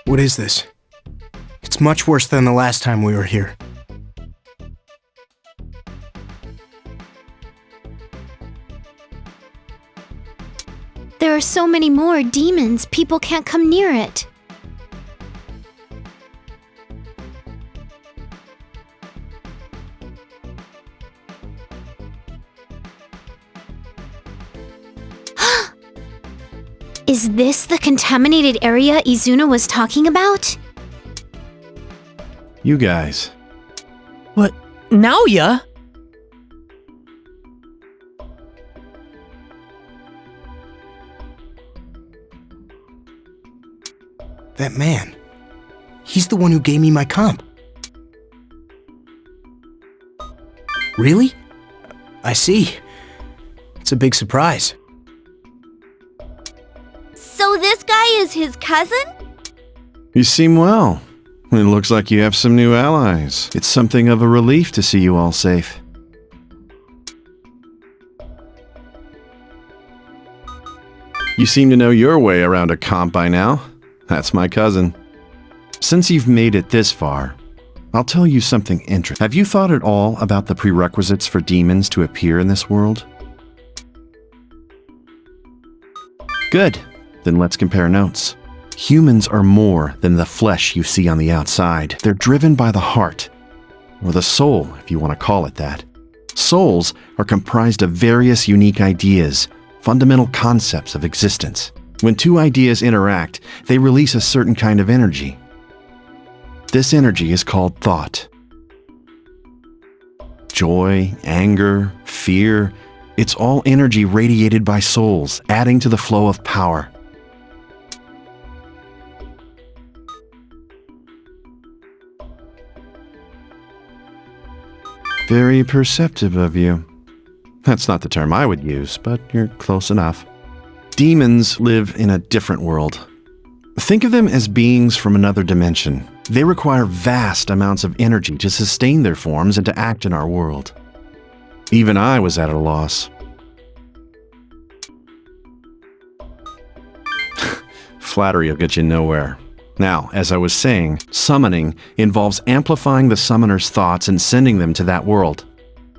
What is this? It's much worse than the last time we were here. There are so many more demons, people can't come near it. Is this the contaminated area Izuna was talking about? You guys. What? Naoya? That man. He's the one who gave me my comp. Really? I see. It's a big surprise. So this guy is his cousin? You seem well. It looks like you have some new allies. It's something of a relief to see you all safe. You seem to know your way around a comp by now. That's my cousin. Since you've made it this far, I'll tell you something interesting. Have you thought at all about the prerequisites for demons to appear in this world? Good. Then let's compare notes. Humans are more than the flesh you see on the outside. They're driven by the heart, or the soul, if you want to call it that. Souls are comprised of various unique ideas, fundamental concepts of existence. When two ideas interact, they release a certain kind of energy. This energy is called thought. Joy, anger, fear, it's all energy radiated by souls, adding to the flow of power. Very perceptive of you. That's not the term I would use, but you're close enough. Demons live in a different world. Think of them as beings from another dimension. They require vast amounts of energy to sustain their forms and to act in our world. Even I was at a loss. Flattery will get you nowhere. Now, as I was saying, summoning involves amplifying the summoner's thoughts and sending them to that world.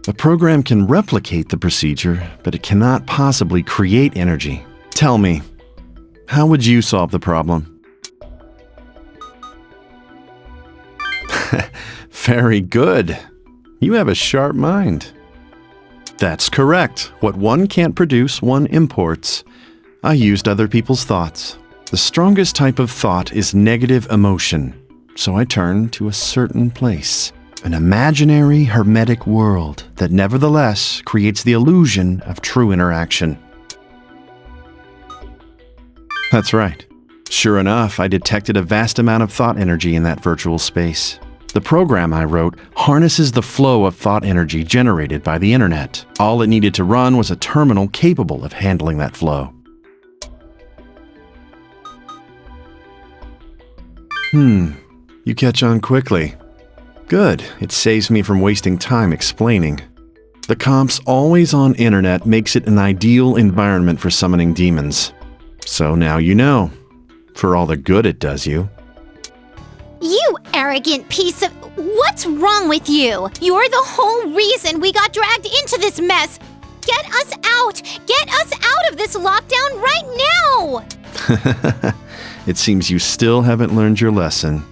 The program can replicate the procedure, but it cannot possibly create energy. Tell me, how would you solve the problem? Very good. You have a sharp mind. That's correct. What one can't produce, one imports. I used other people's thoughts. The strongest type of thought is negative emotion, so I turned to a certain place. An imaginary, hermetic world that nevertheless creates the illusion of true interaction. That's right. Sure enough, I detected a vast amount of thought energy in that virtual space. The program I wrote harnesses the flow of thought energy generated by the internet. All it needed to run was a terminal capable of handling that flow. You catch on quickly. Good, it saves me from wasting time explaining. The comp's always-on internet makes it an ideal environment for summoning demons. So now you know, for all the good it does you. You arrogant piece of... What's wrong with you? You're the whole reason we got dragged into this mess. Get us out! Get us out of this lockdown right now! It seems you still haven't learned your lesson.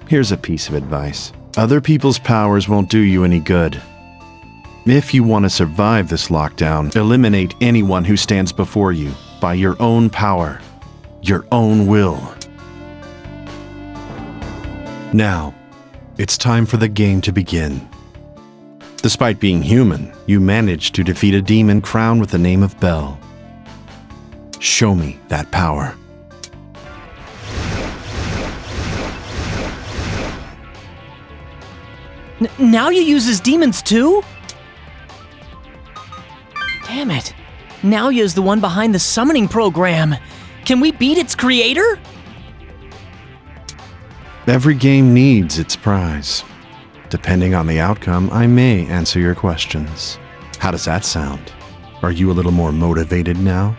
Here's a piece of advice. Other people's powers won't do you any good. If you want to survive this lockdown, eliminate anyone who stands before you by your own power, your own will. Now, it's time for the game to begin. Despite being human, you managed to defeat a demon crowned with the name of Bell. Show me that power. Naoya uses demons too? Damn it. Naoya's the one behind the summoning program. Can we beat its creator? Every game needs its prize. Depending on the outcome, I may answer your questions. How does that sound? Are you a little more motivated now?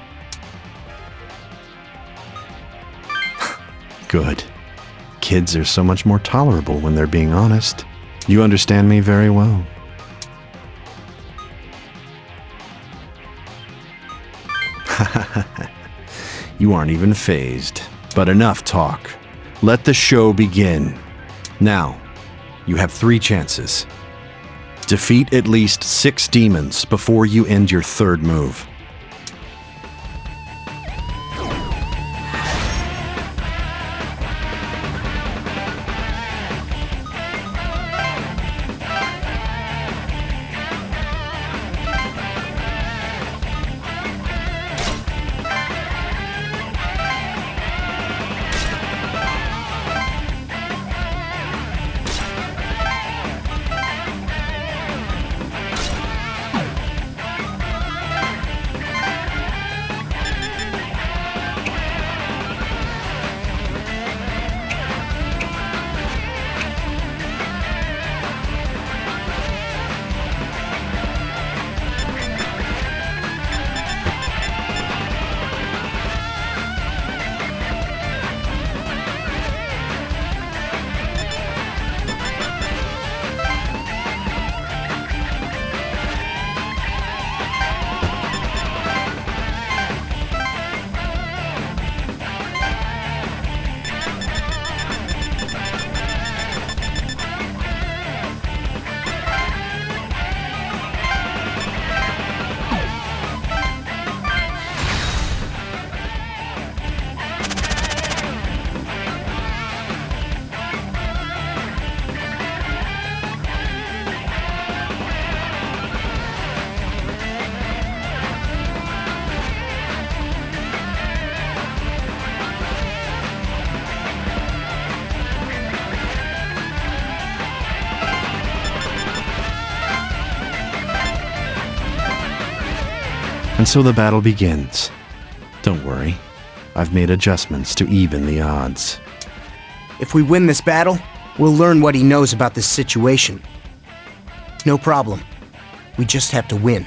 Good. Kids are so much more tolerable when they're being honest. You understand me very well. You aren't even fazed. But enough talk. Let the show begin. Now, you have 3 chances. Defeat at least 6 demons before you end your 3rd move. And so the battle begins. Don't worry, I've made adjustments to even the odds. If we win this battle, we'll learn what he knows about this situation. No problem. We just have to win.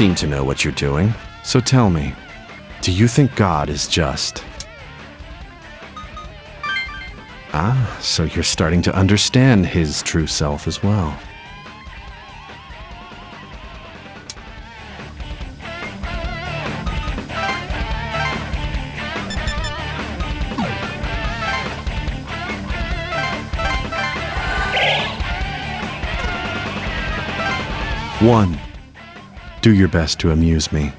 You seem to know what you're doing, so tell me, do you think God is just? Ah, so you're starting to understand his true self as well. One, do your best to amuse me.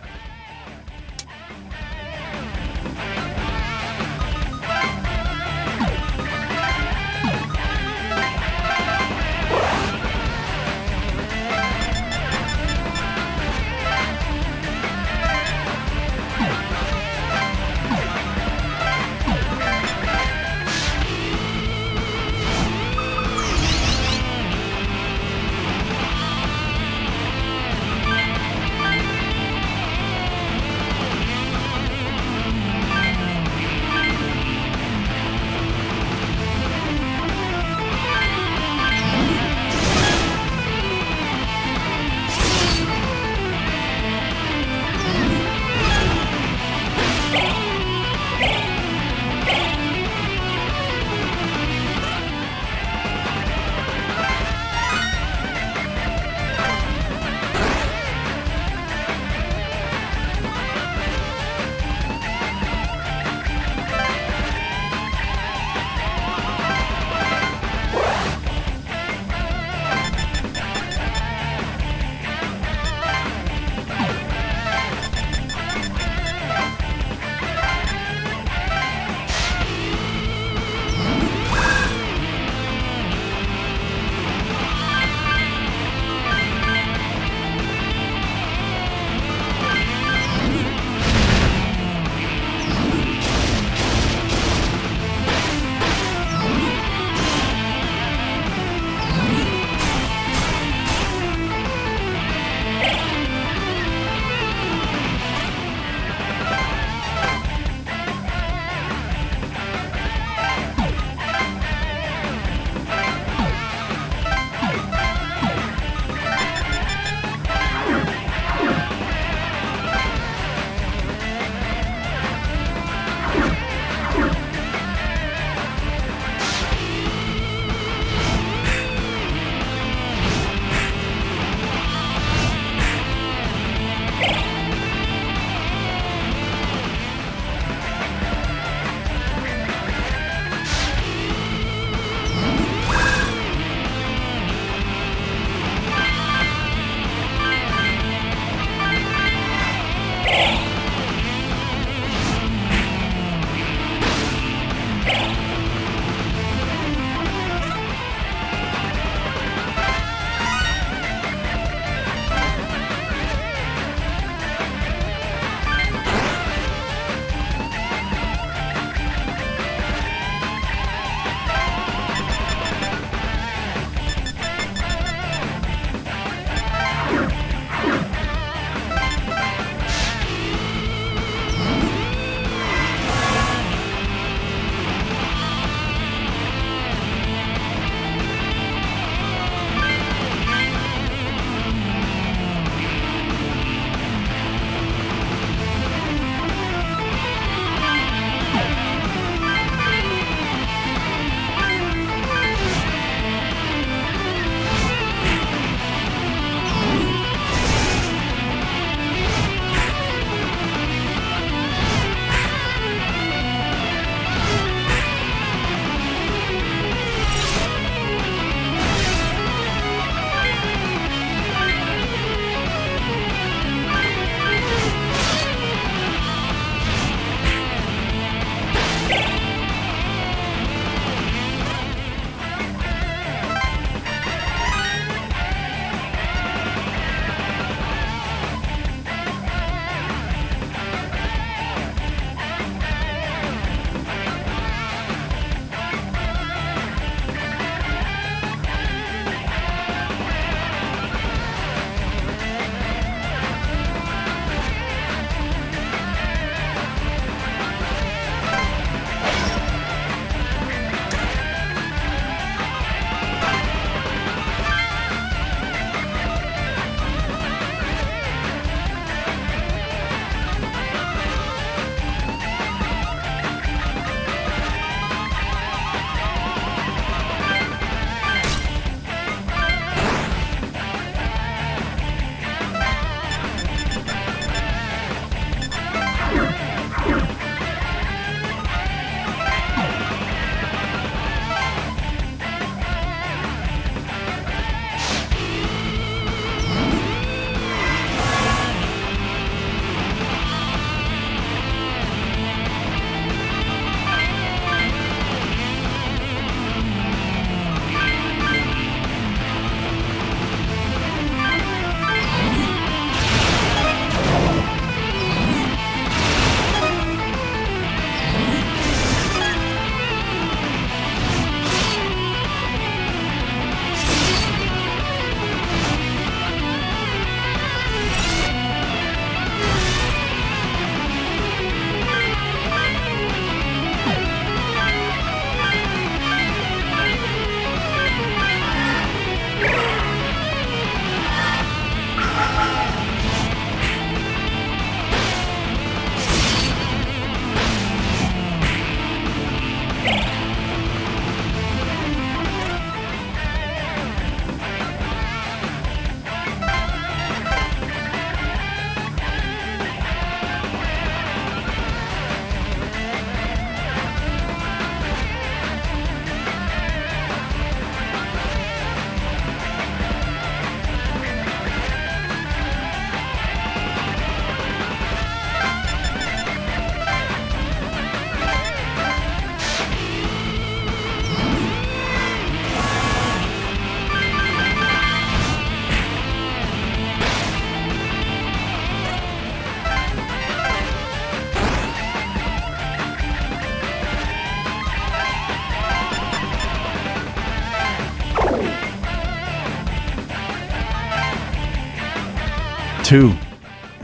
too.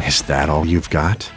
Is that all you've got?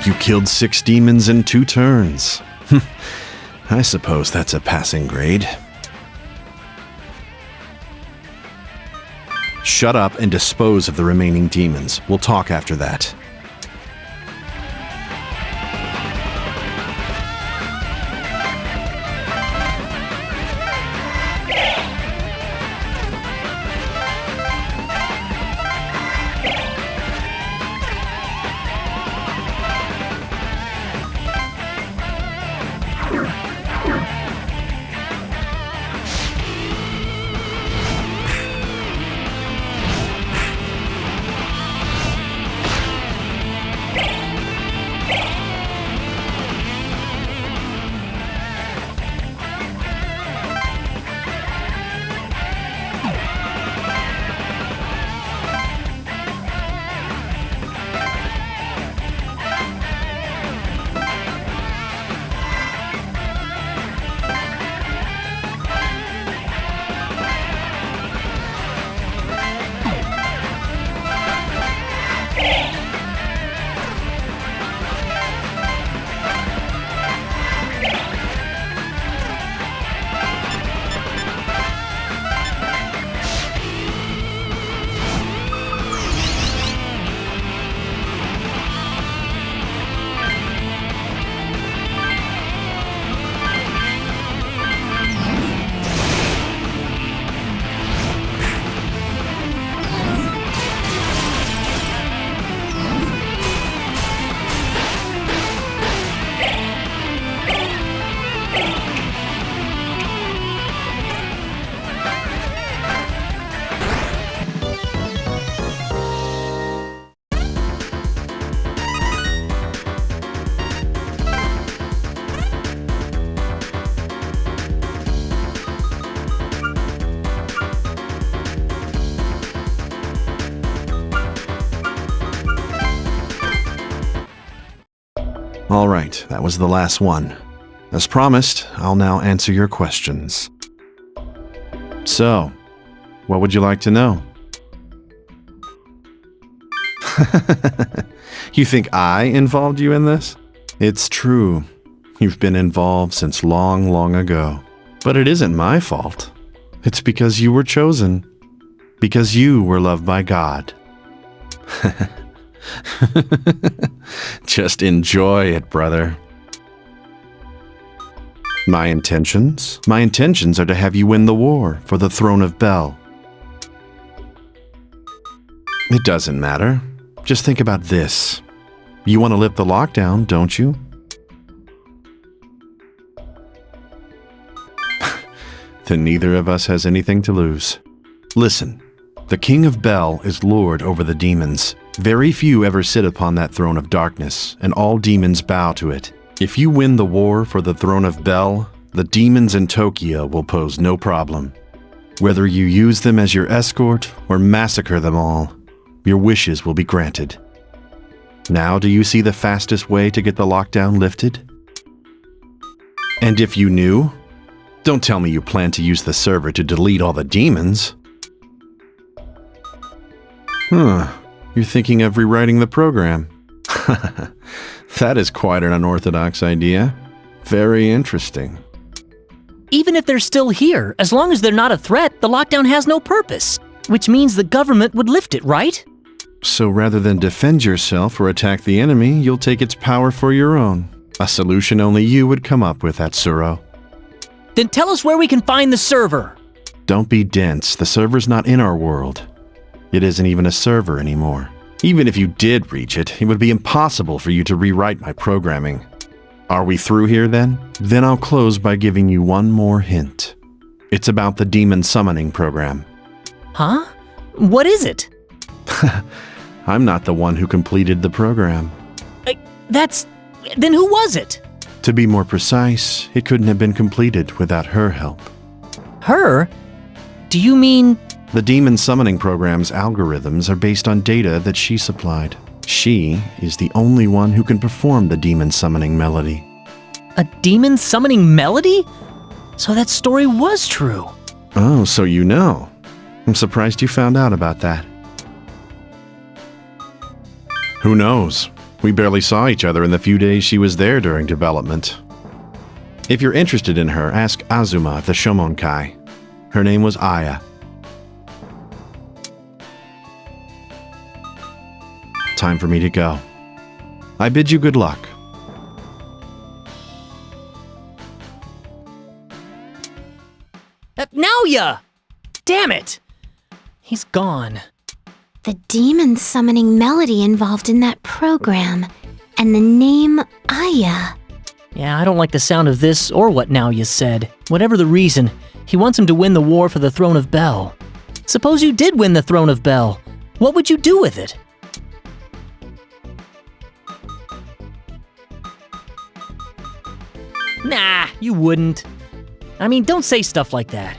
You killed 6 demons in 2 turns. I suppose that's a passing grade. Shut up and dispose of the remaining demons. We'll talk after that. All right, that was the last one. As promised, I'll now answer your questions. So, what would you like to know? You think I involved you in this? It's true. You've been involved since long, long ago. But it isn't my fault. It's because you were chosen. Because you were loved by God. Just enjoy it, brother. My intentions? My intentions are to have you win the war for the throne of Bel. It doesn't matter. Just think about this. You want to lift the lockdown, don't you? Then neither of us has anything to lose. Listen, the King of Bel is lord over the demons. Very few ever sit upon that throne of darkness, and all demons bow to it. If you win the war for the throne of Bel, the demons in Tokyo will pose no problem. Whether you use them as your escort or massacre them all, your wishes will be granted. Now do you see the fastest way to get the lockdown lifted? And if you knew, don't tell me you plan to use the server to delete all the demons. You're thinking of rewriting the program. That is quite an unorthodox idea. Very interesting. Even if they're still here, as long as they're not a threat, the lockdown has no purpose. Which means the government would lift it, right? So rather than defend yourself or attack the enemy, you'll take its power for your own. A solution only you would come up with, Atsuro. Then tell us where we can find the server. Don't be dense. The server's not in our world. It isn't even a server anymore. Even if you did reach it, it would be impossible for you to rewrite my programming. Are we through here then? Then I'll close by giving you one more hint. It's about the demon summoning program. Huh? What is it? I'm not the one who completed the program. Then who was it? To be more precise, it couldn't have been completed without her help. Her? Do you mean... The demon summoning program's algorithms are based on data that she supplied. She is the only one who can perform the demon summoning melody. a demon summoning melody? So that story was true. Oh, so you know. I'm surprised you found out about that. Who knows? We barely saw each other in the few days she was there during development. If you're interested in her, ask Azuma of the Shomonkai. Her name was Aya. Time for me to go. I bid you good luck. Naoya! Damn it! He's gone. The demon summoning melody involved in that program, and the name Aya. Yeah, I don't like the sound of this or what Naoya said. Whatever the reason, he wants him to win the war for the Throne of Bel. Suppose you did win the Throne of Bel. What would you do with it? Nah, you wouldn't. I mean, don't say stuff like that.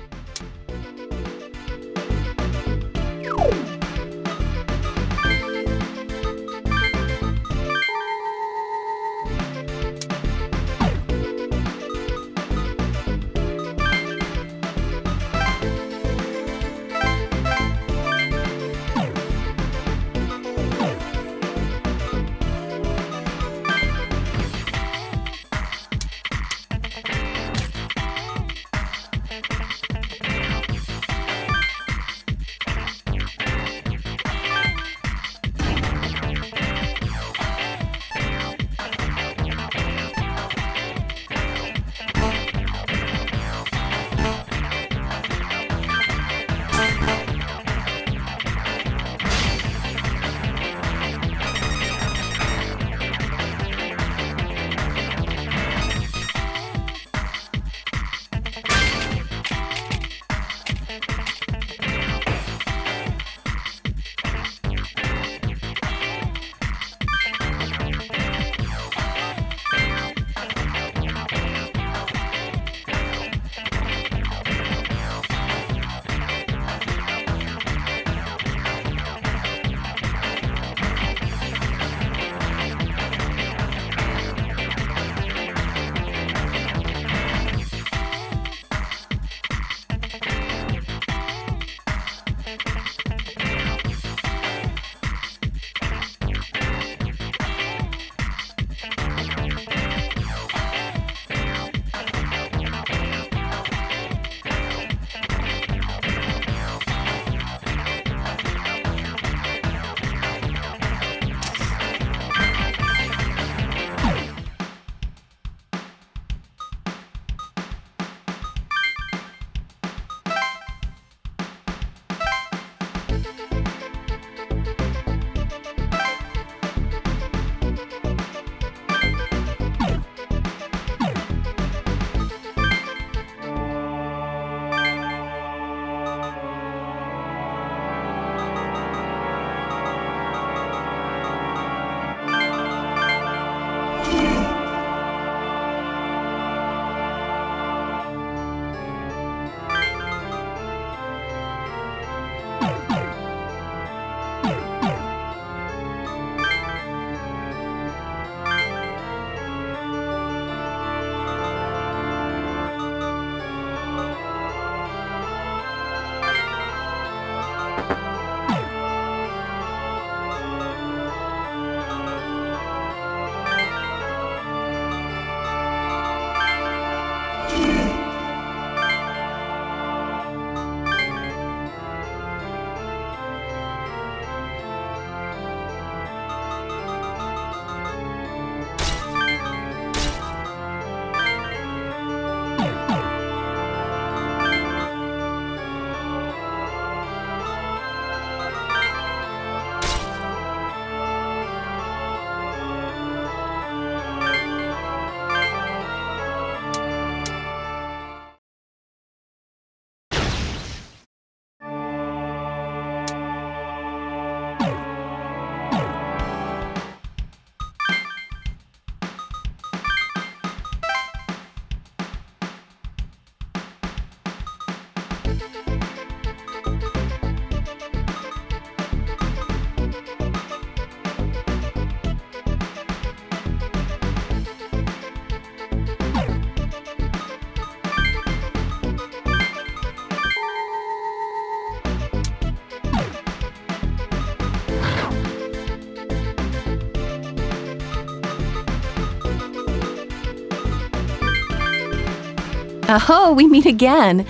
Oh, we meet again.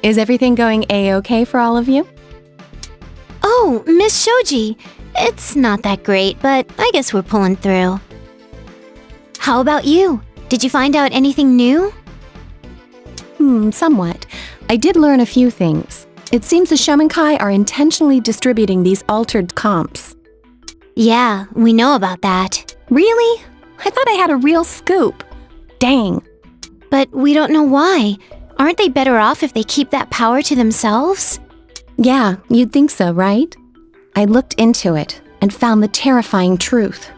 Is everything going A-okay for all of you? Oh, Miss Shoji. It's not that great, but I guess we're pulling through. How about you? Did you find out anything new? Somewhat. I did learn a few things. It seems the Shomenkai are intentionally distributing these altered comps. Yeah, we know about that. Really? I thought I had a real scoop. Dang. But we don't know why. Aren't they better off if they keep that power to themselves? Yeah, you'd think so, right? I looked into it and found the terrifying truth.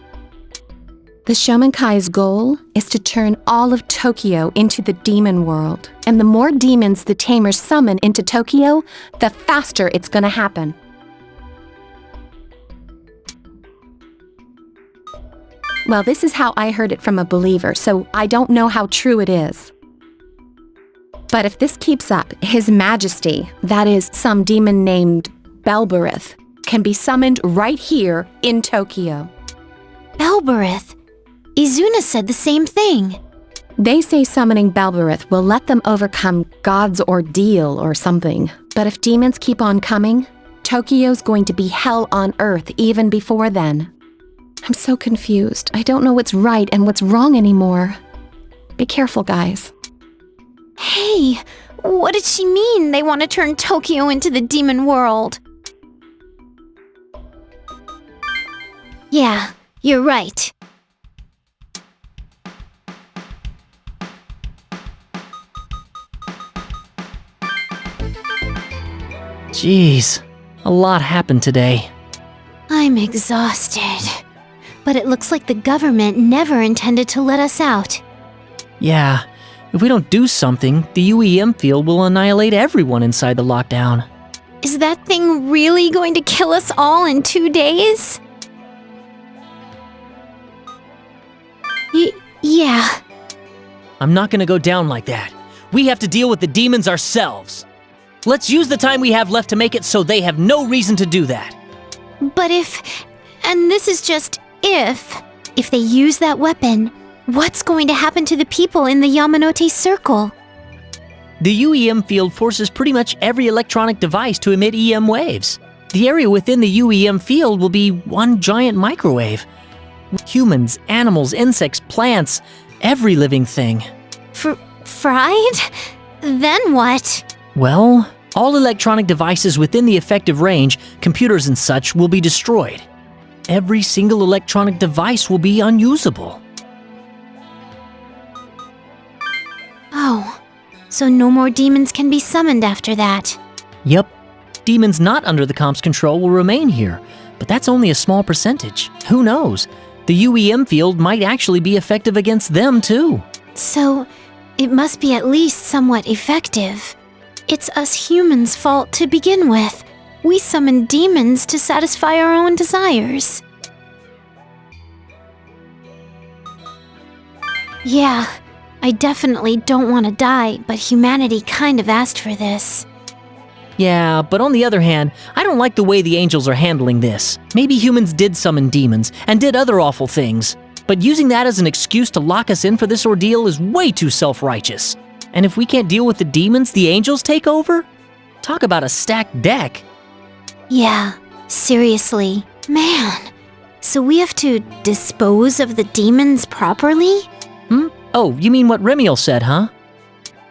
The Shomenkai's goal is to turn all of Tokyo into the demon world. And the more demons the Tamers summon into Tokyo, the faster it's gonna happen. Well, this is how I heard it from a believer, so I don't know how true it is. But if this keeps up, His Majesty, that is, some demon named Belberith, can be summoned right here in Tokyo. Belberith. Izuna said the same thing. They say summoning Belberith will let them overcome God's ordeal or something. But if demons keep on coming, Tokyo's going to be hell on earth even before then. I'm so confused. I don't know what's right and what's wrong anymore. Be careful, guys. Hey, what did she mean they want to turn Tokyo into the demon world? Yeah, you're right. Jeez, a lot happened today. I'm exhausted. But it looks like the government never intended to let us out. Yeah, if we don't do something, the UEM field will annihilate everyone inside the lockdown. Is that thing really going to kill us all in 2 days? Yeah. I'm not gonna go down like that. We have to deal with the demons ourselves. Let's use the time we have left to make it so they have no reason to do that. But and this is just if they use that weapon, what's going to happen to the people in the Yamanote Circle? The UEM field forces pretty much every electronic device to emit EM waves. The area within the UEM field will be one giant microwave. Humans, animals, insects, plants, every living thing. Fried? Then what? Well, all electronic devices within the effective range, computers and such, will be destroyed. Every single electronic device will be unusable. Oh, so no more demons can be summoned after that. Yep. Demons not under the comp's control will remain here, but that's only a small percentage. Who knows? The UEM field might actually be effective against them, too. So, it must be at least somewhat effective. It's us humans' fault to begin with. We summoned demons to satisfy our own desires. Yeah, I definitely don't want to die, but humanity kind of asked for this. Yeah, but on the other hand, I don't like the way the angels are handling this. Maybe humans did summon demons and did other awful things, but using that as an excuse to lock us in for this ordeal is way too self-righteous. And if we can't deal with the demons, the angels take over? Talk about a stacked deck. Yeah, seriously. Man, so we have to dispose of the demons properly? Oh, you mean what Remiel said, huh?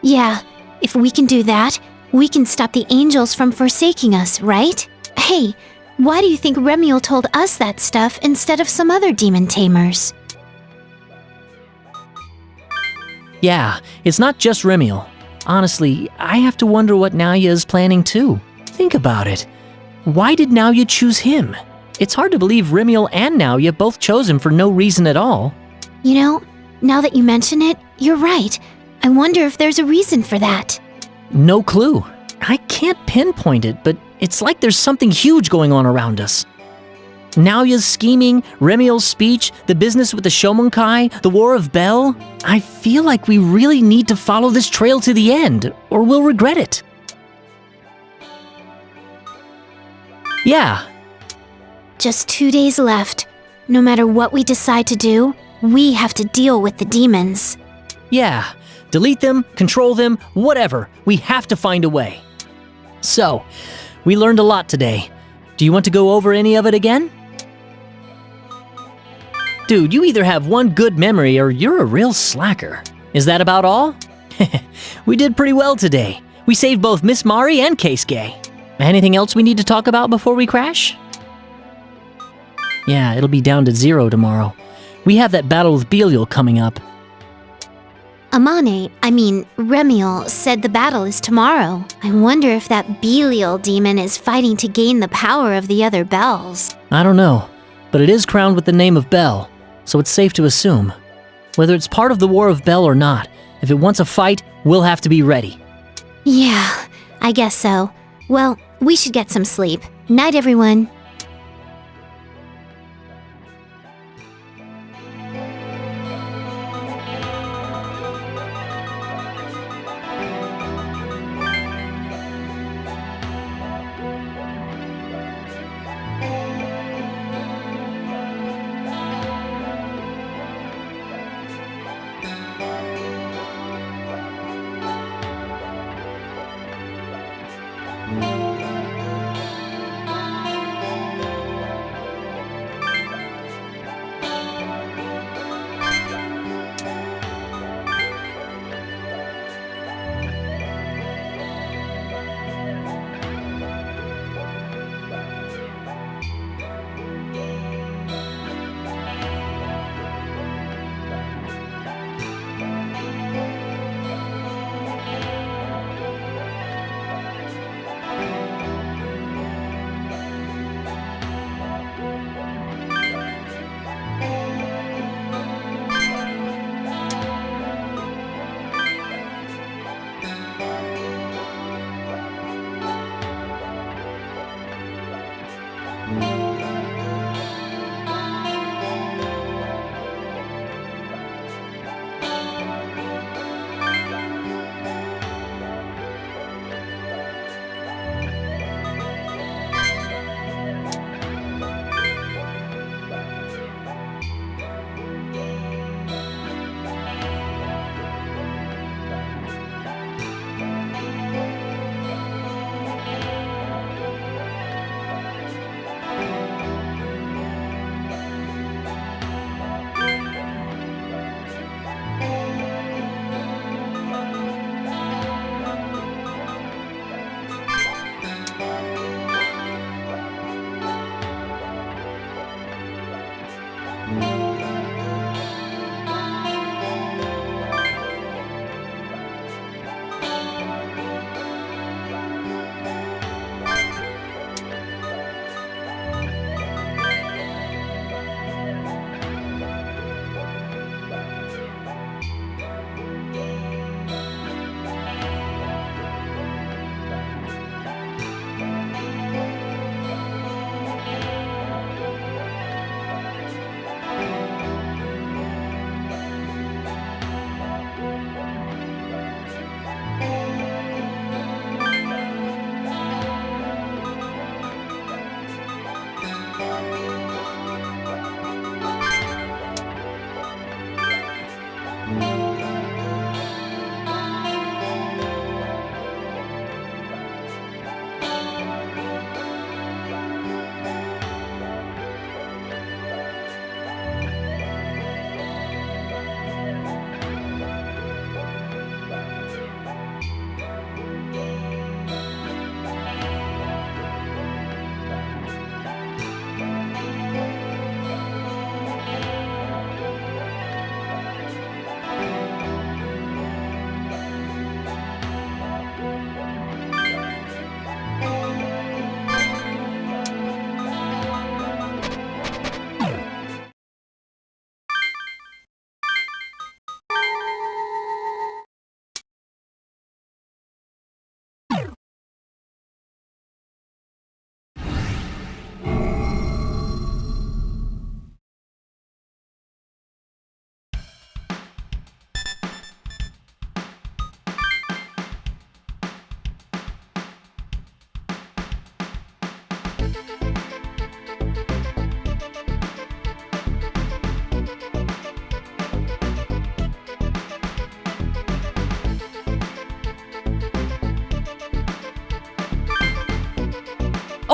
Yeah, if we can do that, we can stop the angels from forsaking us, right? Hey, why do you think Remiel told us that stuff instead of some other demon tamers? Yeah, it's not just Remiel. Honestly, I have to wonder what Naoya is planning too. Think about it. Why did Naoya choose him? It's hard to believe Remiel and Naoya both chose him for no reason at all. You know, now that you mention it, you're right. I wonder if there's a reason for that. No clue. I can't pinpoint it, but it's like there's something huge going on around us. Naoya's scheming, Remiel's speech, the business with the Shomonkai, the War of Bell. I feel like we really need to follow this trail to the end, or we'll regret it. Yeah. Just 2 days left. No matter what we decide to do, we have to deal with the demons. Yeah. Delete them, control them, whatever. We have to find a way. So, we learned a lot today. Do you want to go over any of it again? Dude, you either have one good memory or you're a real slacker. Is that about all? We did pretty well today. We saved both Miss Mari and Keisuke. Anything else we need to talk about before we crash? Yeah, it'll be down to 0 tomorrow. We have that battle with Belial coming up. Remiel said the battle is tomorrow. I wonder if that Belial demon is fighting to gain the power of the other bells. I don't know, but it is crowned with the name of Bell, so it's safe to assume. Whether it's part of the War of Bell or not, if it wants a fight, we'll have to be ready. Yeah, I guess so. Well, we should get some sleep. Night, everyone.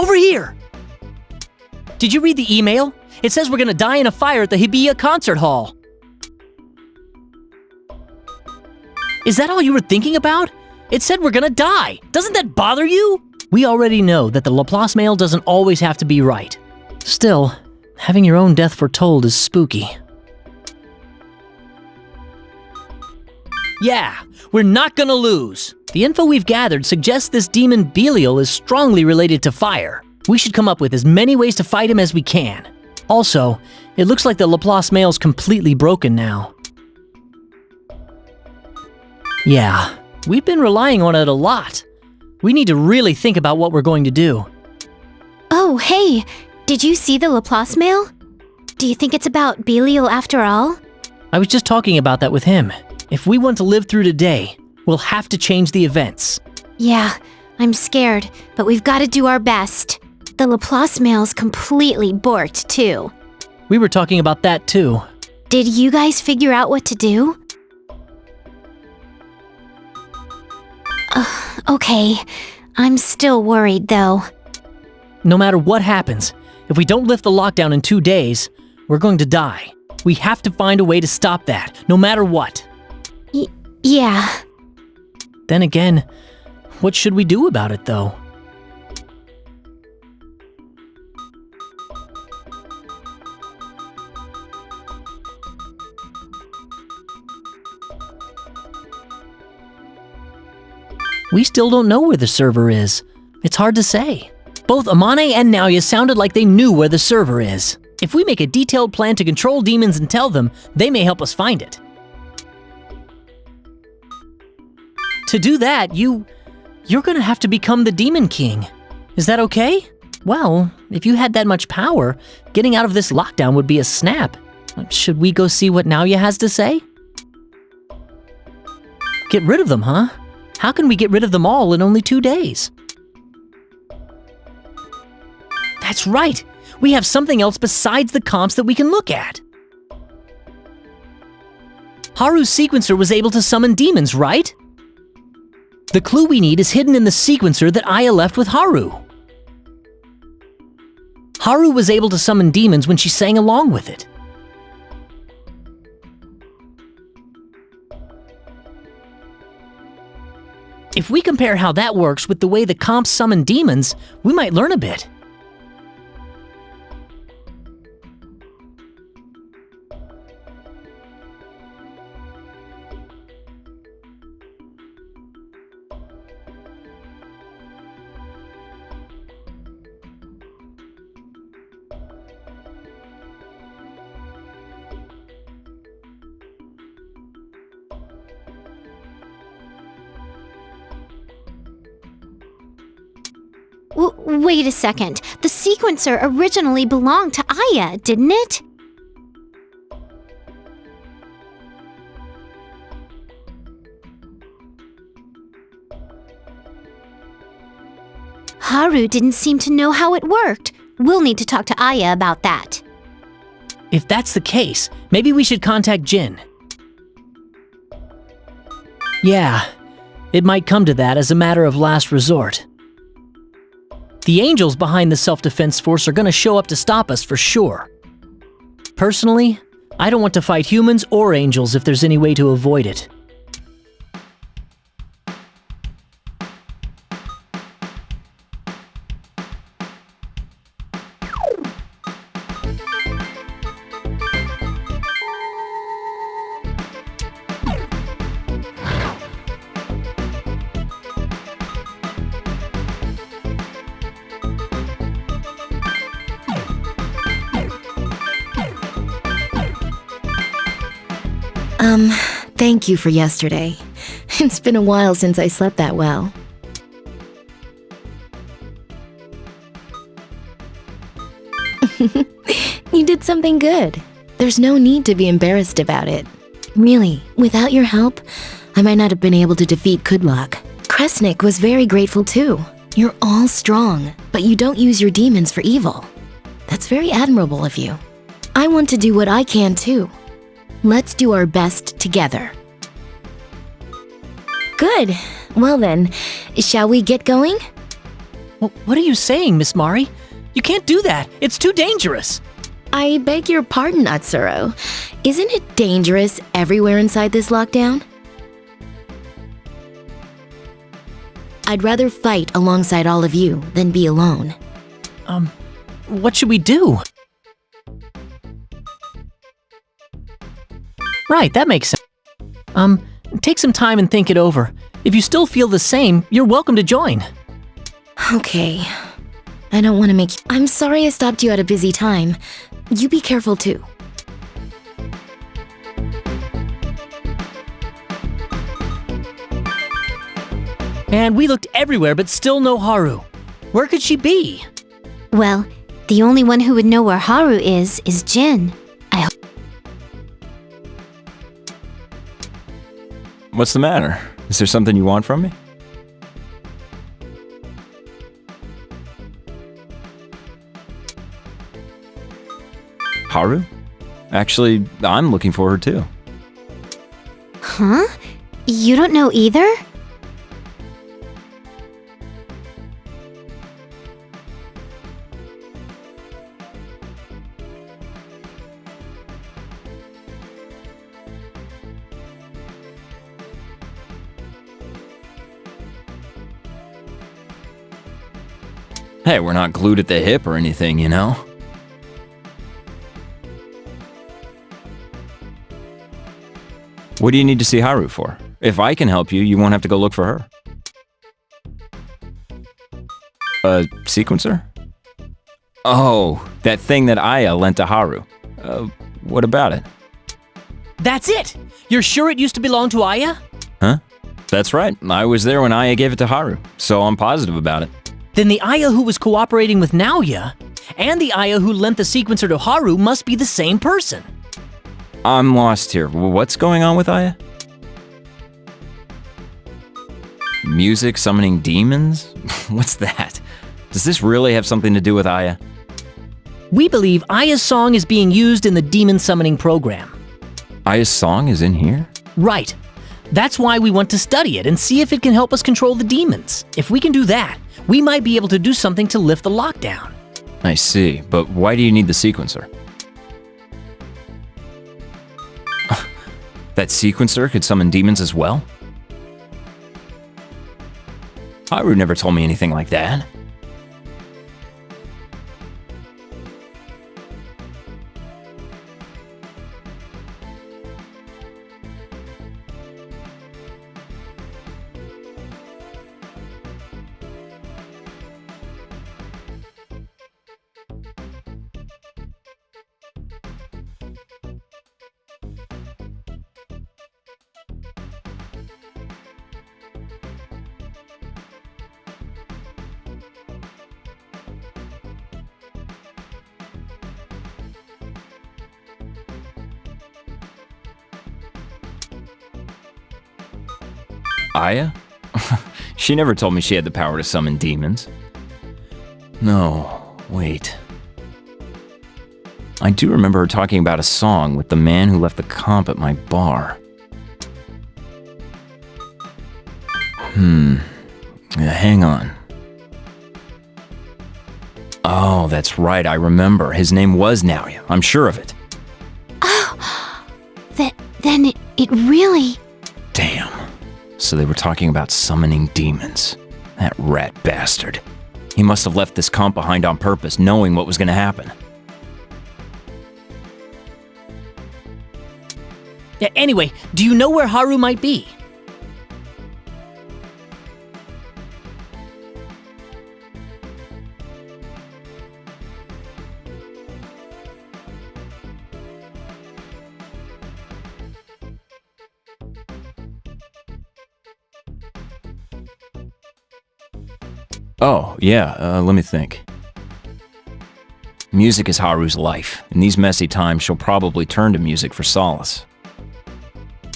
over here! Did you read the email? It says we're gonna die in a fire at the Hibiya concert hall. Is that all you were thinking about? It said we're gonna die. Doesn't that bother you? We already know that the Laplace mail doesn't always have to be right. Still, having your own death foretold is spooky. Yeah, we're not gonna lose. The info we've gathered suggests this demon Belial is strongly related to fire. We should come up with as many ways to fight him as we can. Also, it looks like the Laplace mail's completely broken now. Yeah, we've been relying on it a lot. We need to really think about what we're going to do. Oh, hey, did you see the Laplace mail? Do you think it's about Belial after all? I was just talking about that with him. If we want to live through today, we'll have to change the events. Yeah, I'm scared, but we've got to do our best. The Laplace mail's completely borked, too. We were talking about that too. Did you guys figure out what to do? Okay, I'm still worried, though. No matter what happens, if we don't lift the lockdown in 2 days, we're going to die. We have to find a way to stop that, no matter what. Yeah. Then again, what should we do about it, though? We still don't know where the server is. It's hard to say. Both Amane and Naoya sounded like they knew where the server is. If we make a detailed plan to control demons and tell them, they may help us find it. To do that, you're gonna have to become the Demon King. Is that okay? Well, if you had that much power, getting out of this lockdown would be a snap. Should we go see what Naoya has to say? Get rid of them, huh? How can we get rid of them all in only 2 days? That's right! We have something else besides the comps that we can look at. Haru's sequencer was able to summon demons, right? The clue we need is hidden in the sequencer that Aya left with Haru. Haru was able to summon demons when she sang along with it. If we compare how that works with the way the comps summon demons, we might learn a bit. Wait a second. The sequencer originally belonged to Aya, didn't it? Haru didn't seem to know how it worked. We'll need to talk to Aya about that. If that's the case, maybe we should contact Jin. Yeah, it might come to that as a matter of last resort. The angels behind the self-defense force are gonna show up to stop us for sure. Personally, I don't want to fight humans or angels if there's any way to avoid it. Thank you for yesterday. It's been a while since I slept that well. You did something good. There's no need to be embarrassed about it. Really, without your help, I might not have been able to defeat Kudlok. Kresnik was very grateful too. You're all strong, but you don't use your demons for evil. That's very admirable of you. I want to do what I can too. Let's do our best together. Good. Well then, shall we get going? What are you saying, Miss Mari? You can't do that. It's too dangerous. I beg your pardon, Atsuro. Isn't it dangerous everywhere inside this lockdown? I'd rather fight alongside all of you than be alone. What should we do? Right, that makes sense. Take some time and think it over. If you still feel the same, you're welcome to join. Okay. I don't want to make you... I'm sorry I stopped you at a busy time. You be careful too. And we looked everywhere, but still no Haru. Where could she be? Well, the only one who would know where Haru is Jin. What's the matter? Is there something you want from me? Haru? Actually, I'm looking for her too. Huh? You don't know either? Hey, we're not glued at the hip or anything, you know? What do you need to see Haru for? If I can help you, you won't have to go look for her. A sequencer? Oh, that thing that Aya lent to Haru. What about it? That's it! You're sure it used to belong to Aya? Huh? That's right. I was there when Aya gave it to Haru, so I'm positive about it. Then the Aya who was cooperating with Naoya and the Aya who lent the sequencer to Haru must be the same person. I'm lost here. What's going on with Aya? Music summoning demons? What's that? Does this really have something to do with Aya? We believe Aya's song is being used in the demon summoning program. Aya's song is in here? Right. That's why we want to study it and see if it can help us control the demons. If we can do that, we might be able to do something to lift the lockdown. I see, but why do you need the sequencer? That sequencer could summon demons as well? Haru never told me anything like that. Aya? She never told me she had the power to summon demons. No, wait. I do remember her talking about a song with the man who left the comp at my bar. Hang on. Oh, that's right, I remember. His name was Naoya. I'm sure of it. Oh, then it really... Damn. So they were talking about summoning demons. That rat bastard. He must have left this comp behind on purpose, knowing what was going to happen. Yeah, anyway, do you know where Haru might be? Oh, yeah, let me think. Music is Haru's life. In these messy times, she'll probably turn to music for solace.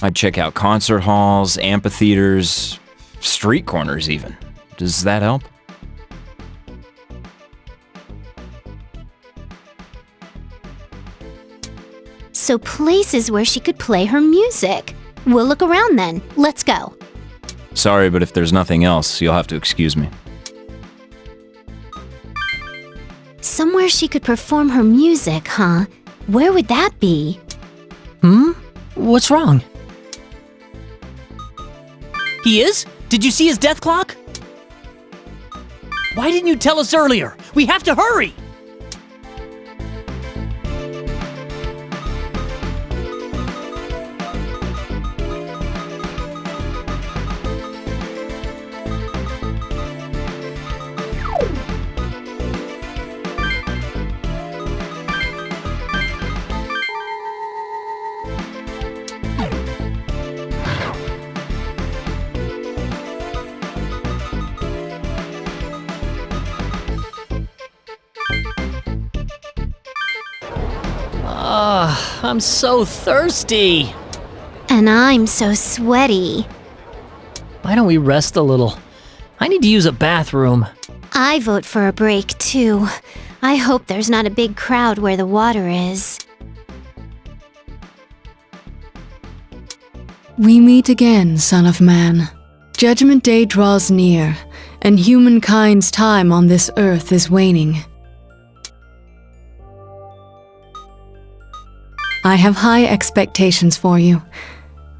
I'd check out concert halls, amphitheaters, street corners even. Does that help? So places where she could play her music. We'll look around then. Let's go. Sorry, but if there's nothing else, you'll have to excuse me. Somewhere she could perform her music, huh? Where would that be? What's wrong? He is? Did you see his death clock? Why didn't you tell us earlier? We have to hurry! I'm so thirsty. And I'm so sweaty. Why don't we rest a little? I need to use a bathroom. I vote for a break, too. I hope there's not a big crowd where the water is. We meet again, Son of Man. Judgment Day draws near, and humankind's time on this earth is waning. I have high expectations for you.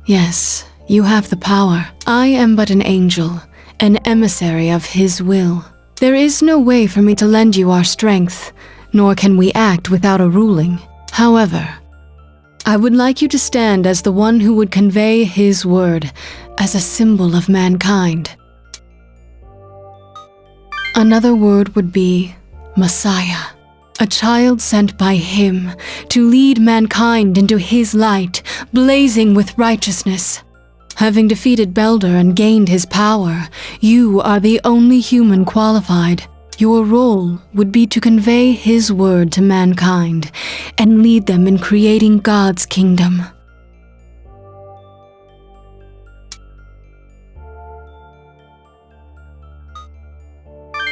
Yes, you have the power. I am but an angel, an emissary of His will. There is no way for me to lend you our strength, nor can we act without a ruling. However, I would like you to stand as the one who would convey His word, as a symbol of mankind. Another word would be Messiah. A child sent by Him to lead mankind into His light, blazing with righteousness. Having defeated Belder and gained his power, you are the only human qualified. Your role would be to convey His word to mankind and lead them in creating God's kingdom.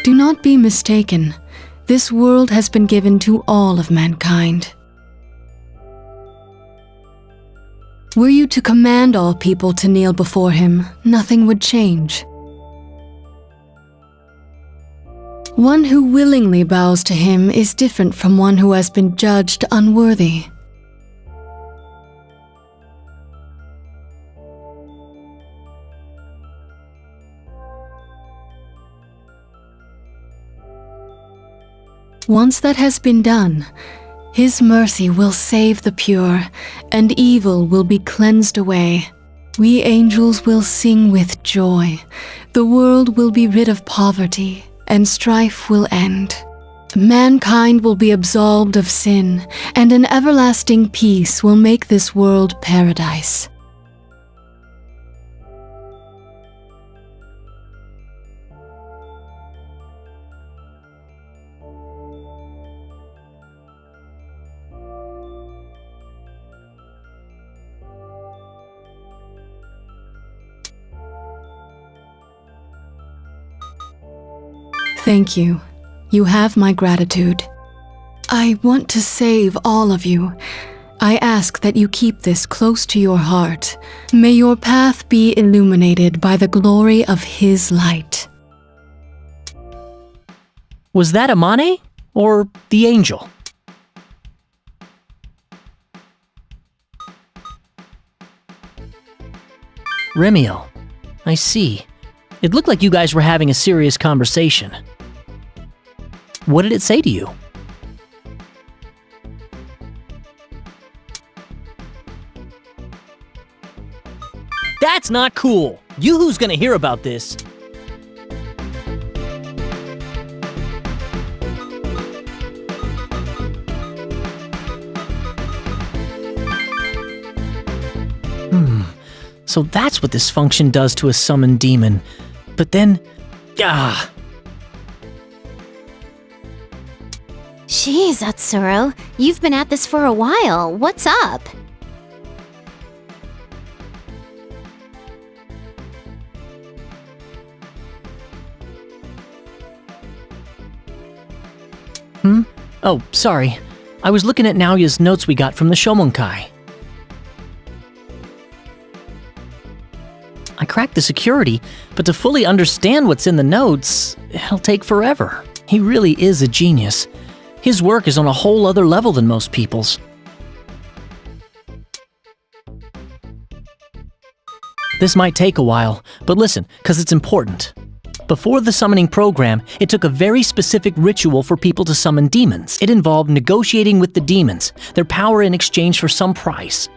Do not be mistaken. This world has been given to all of mankind. Were you to command all people to kneel before Him, nothing would change. One who willingly bows to Him is different from one who has been judged unworthy. Once that has been done, His mercy will save the pure, and evil will be cleansed away. We angels will sing with joy. The world will be rid of poverty, and strife will end. Mankind will be absolved of sin, and an everlasting peace will make this world paradise. Thank you. You have my gratitude. I want to save all of you. I ask that you keep this close to your heart. May your path be illuminated by the glory of His light. Was that Amane or the angel? Remiel, I see. It looked like you guys were having a serious conversation. What did it say to you? That's not cool! Yoo-hoo's gonna hear about this. So that's what this function does to a summoned demon. But then... Jeez, Atsuro, you've been at this for a while. What's up? Oh, sorry. I was looking at Naoya's notes we got from the Shomonkai. I cracked the security, but to fully understand what's in the notes, it'll take forever. He really is a genius. His work is on a whole other level than most people's. This might take a while, but listen, because it's important. Before the summoning program, it took a very specific ritual for people to summon demons. It involved negotiating with the demons, their power in exchange for some price.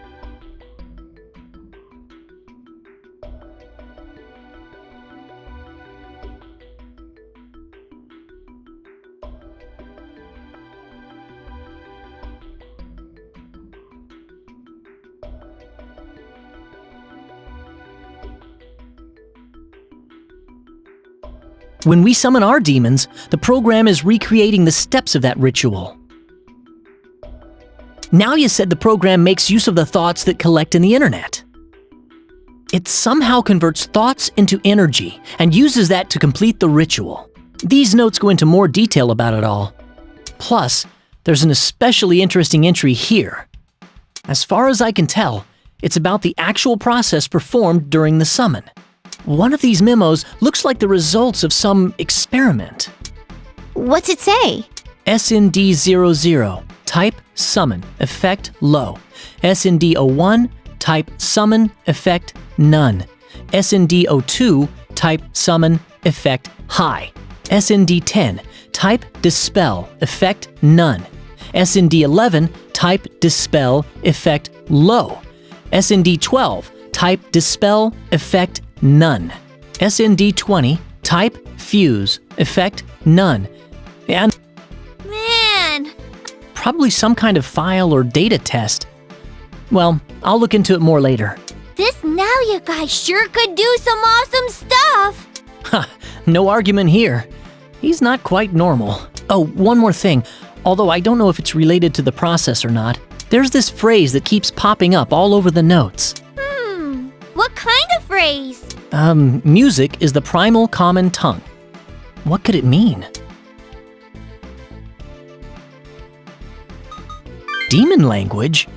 When we summon our demons, the program is recreating the steps of that ritual. Now you said the program makes use of the thoughts that collect in the internet. It somehow converts thoughts into energy and uses that to complete the ritual. These notes go into more detail about it all. Plus, there's an especially interesting entry here. As far as I can tell, it's about the actual process performed during the summon. One of these memos looks like the results of some experiment. What's it say? SND00, type summon, effect low. SND01, type summon, effect none. SND02, type summon, effect high. SND10, type dispel, effect none. SND11, type dispel, effect low. SND12, type dispel, effect none. SND20, type fuse, effect none. And Man! probably some kind of file or data test. Well, I'll look into it more later. This Naoya guy sure could do some awesome stuff! Ha, no argument here. He's not quite normal. Oh, one more thing. Although I don't know if it's related to the process or not, there's this phrase that keeps popping up all over the notes. What kind of phrase? Music is the primal common tongue. What could it mean? Demon language?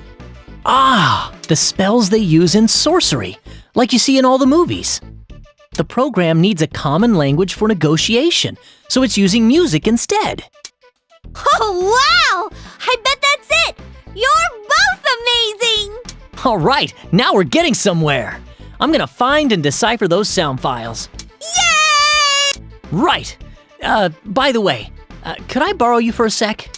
Ah, the spells they use in sorcery, like you see in all the movies. The program needs a common language for negotiation, so it's using music instead. Oh, wow! I bet that's it! You're both amazing! All right, now we're getting somewhere. I'm gonna find and decipher those sound files. Yay! Right. By the way, could I borrow you for a sec?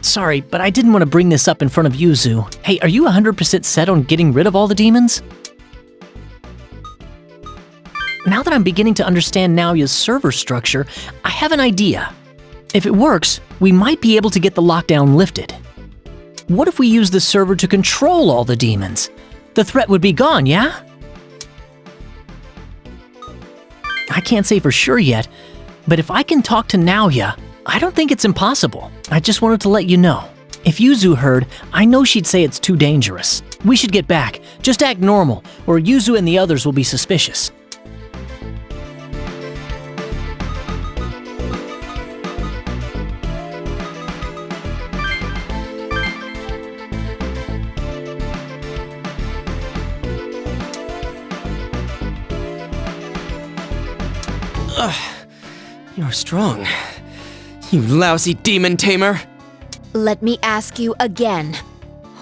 Sorry, but I didn't want to bring this up in front of Yuzu. Hey, are you 100% set on getting rid of all the demons? Now that I'm beginning to understand Naoya's server structure, I have an idea. If it works, we might be able to get the lockdown lifted. What if we use the server to control all the demons? The threat would be gone, yeah? I can't say for sure yet, but if I can talk to Naoya, I don't think it's impossible. I just wanted to let you know. If Yuzu heard, I know she'd say it's too dangerous. We should get back. Just act normal, or Yuzu and the others will be suspicious. You're strong. You lousy demon tamer! Let me ask you again.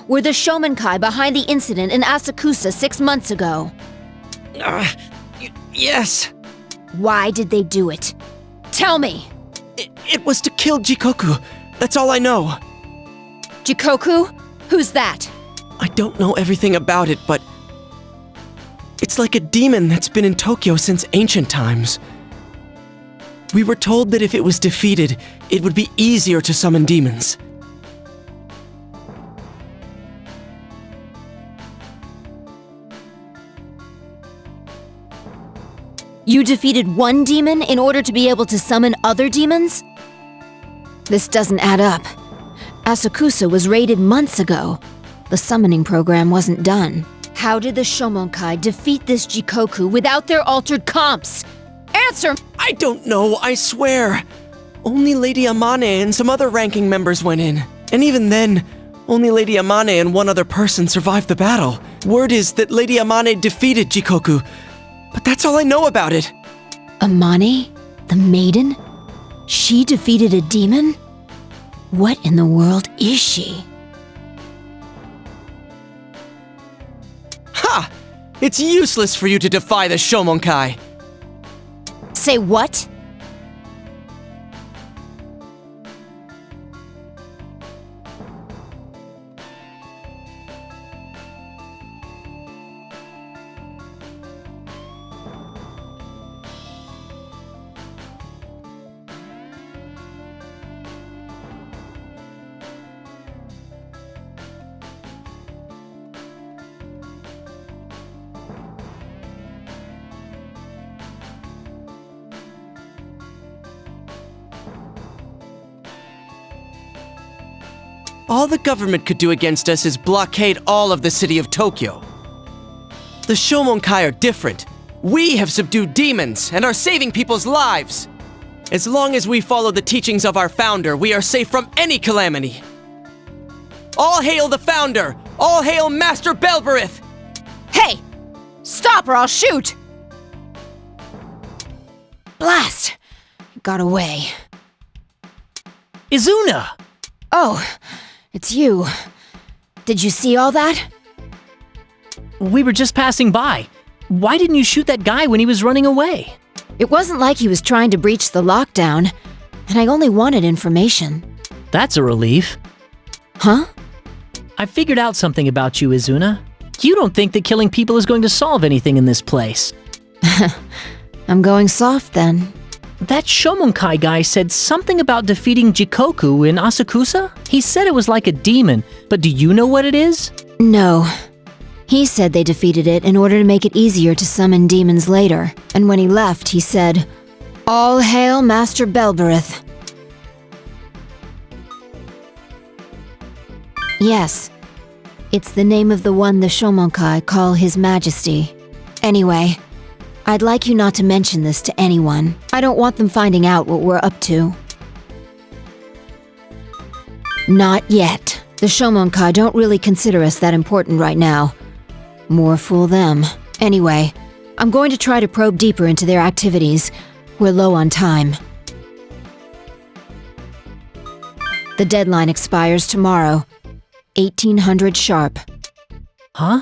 Were the Shomenkai behind the incident in Asakusa 6 months ago? Yes! Why did they do it? Tell me! It was to kill Jikoku. That's all I know. Jikoku? Who's that? I don't know everything about it, but it's like a demon that's been in Tokyo since ancient times. We were told that if it was defeated, it would be easier to summon demons. You defeated one demon in order to be able to summon other demons? This doesn't add up. Asakusa was raided months ago. The summoning program wasn't done. How did the Shomonkai defeat this Jikoku without their altered comps? Answer! I don't know, I swear. Only Lady Amane and some other ranking members went in. And even then, only Lady Amane and one other person survived the battle. Word is that Lady Amane defeated Jikoku, but that's all I know about it. Amane? The maiden? She defeated a demon? What in the world is she? Ha! It's useless for you to defy the Shomonkai. Say what? All the government could do against us is blockade all of the city of Tokyo. The Shomonkai are different. We have subdued demons and are saving people's lives. As long as we follow the teachings of our founder, we are safe from any calamity. All hail the founder! All hail Master Belberith! Hey! Stop or I'll shoot! Blast! Got away. Izuna! Oh, it's you. Did you see all that? We were just passing by. Why didn't you shoot that guy when he was running away? It wasn't like he was trying to breach the lockdown, and I only wanted information. That's a relief. Huh? I figured out something about you, Izuna. You don't think that killing people is going to solve anything in this place. I'm going soft then. That Shomonkai guy said something about defeating Jikoku in Asakusa? He said it was like a demon, but do you know what it is? No. He said they defeated it in order to make it easier to summon demons later. And when he left, he said, "All hail Master Belberith." Yes. It's the name of the one the Shomonkai call His Majesty. Anyway, I'd like you not to mention this to anyone. I don't want them finding out what we're up to. Not yet. The Shomonkai don't really consider us that important right now. More fool them. Anyway, I'm going to try to probe deeper into their activities. We're low on time. The deadline expires tomorrow. 1800 sharp. Huh?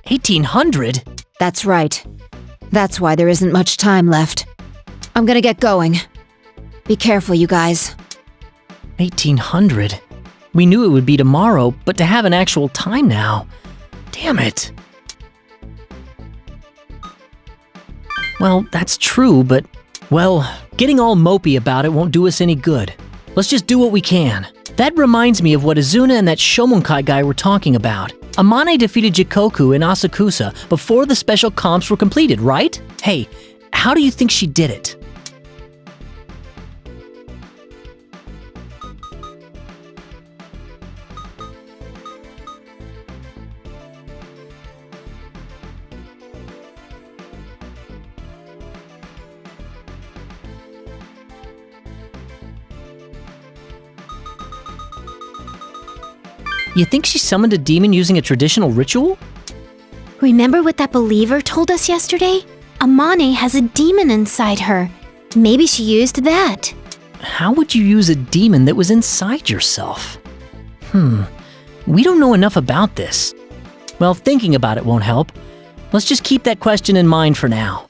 1800? That's right. That's why there isn't much time left. I'm gonna get going. Be careful, you guys. 1800? We knew it would be tomorrow, but to have an actual time now. Damn it. Well, that's true, but, well, getting all mopey about it won't do us any good. Let's just do what we can. That reminds me of what Izuna and that Shomonkai guy were talking about. Amane defeated Jikoku in Asakusa before the special comps were completed, right? Hey, how do you think she did it? You think she summoned a demon using a traditional ritual? Remember what that believer told us yesterday? Amane has a demon inside her. Maybe she used that. How would you use a demon that was inside yourself? We don't know enough about this. Well, thinking about it won't help. Let's just keep that question in mind for now.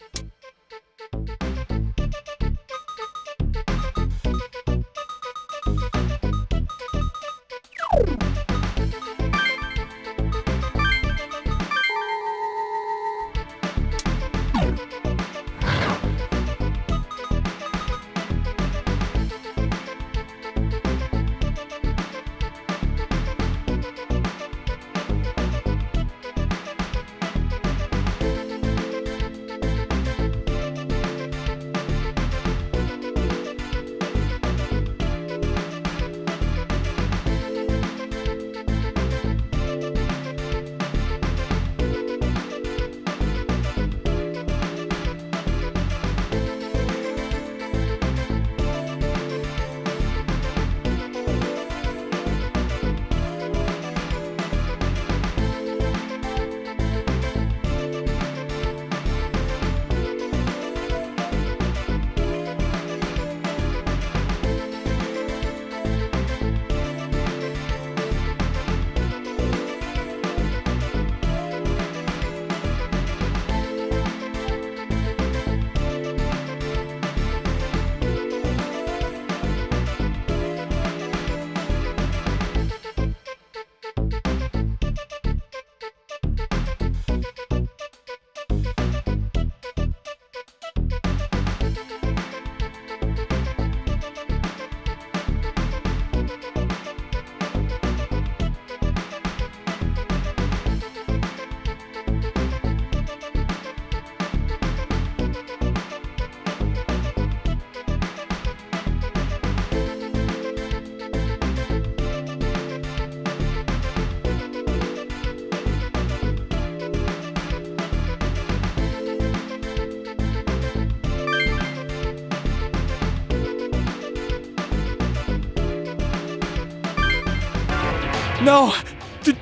No!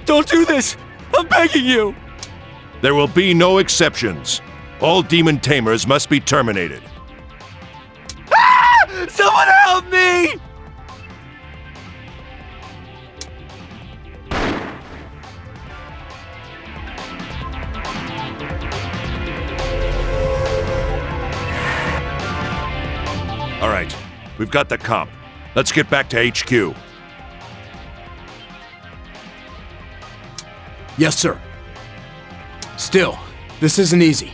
Don't do this! I'm begging you! There will be no exceptions. All demon tamers must be terminated. Ah! Someone help me! All right, we've got the comp. Let's get back to HQ. Yes, sir. Still, this isn't easy.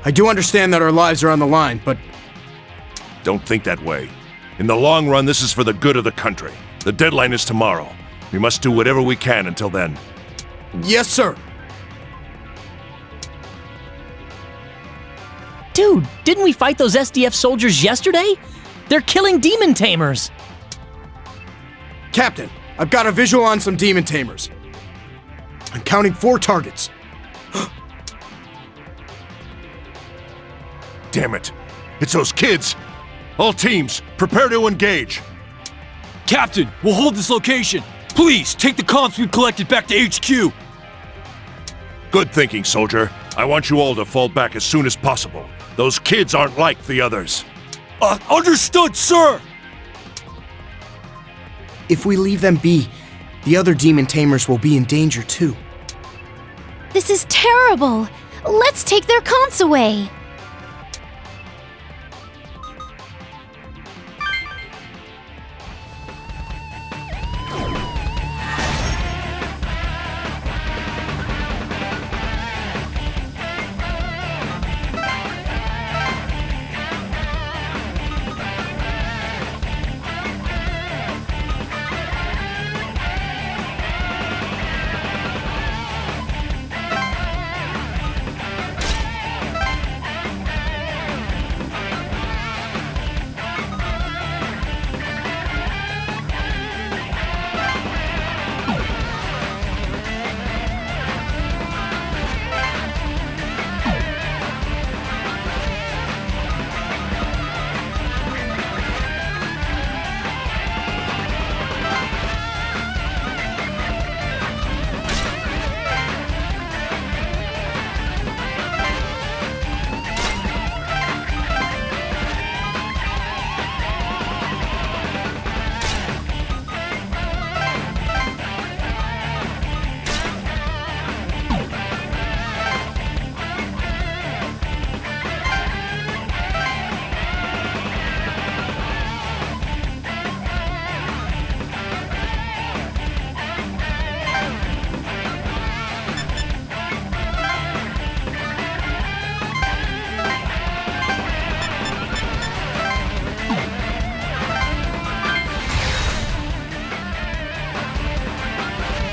I do understand that our lives are on the line, but Don't think that way. In the long run, this is for the good of the country. The deadline is tomorrow. We must do whatever we can until then. yes, sir. Dude, didn't we fight those SDF soldiers yesterday? They're killing demon tamers. Captain, I've got a visual on some demon tamers. I'm counting 4 targets. Damn it. It's those kids. All teams, prepare to engage. Captain, we'll hold this location. Please, take the comps we've collected back to HQ. Good thinking, soldier. I want you all to fall back as soon as possible. Those kids aren't like the others. Understood, sir! If we leave them be, the other demon tamers will be in danger too. This is terrible. Let's take their cons away.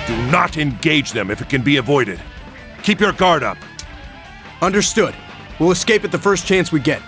Do not engage them if it can be avoided. Keep your guard up. Understood. We'll escape at the first chance we get.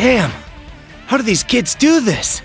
Damn! How do these kids do this?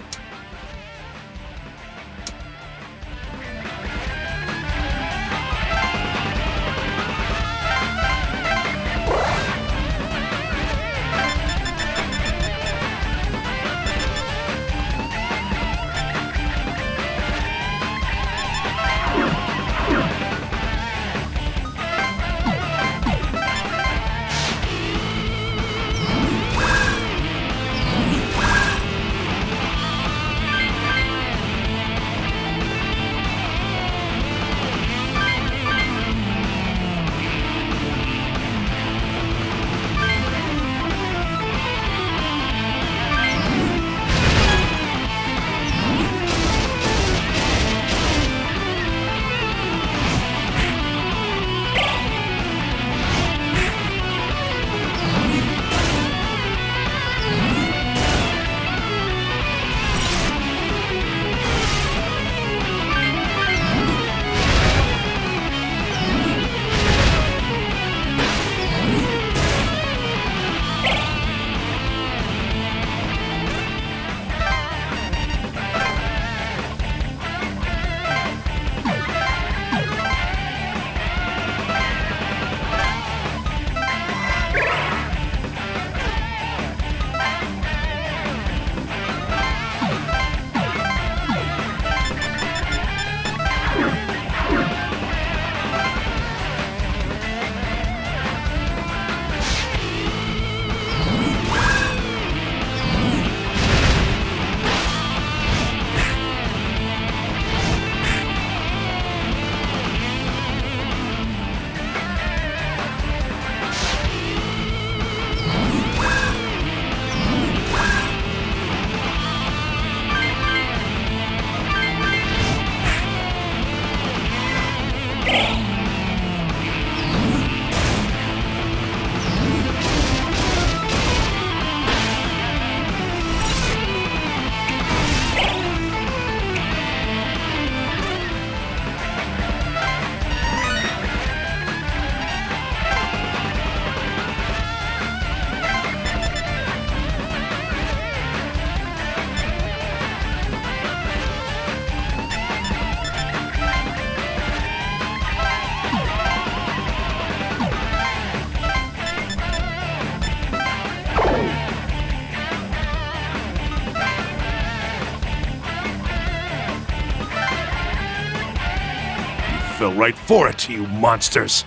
Fell right for it, you monsters.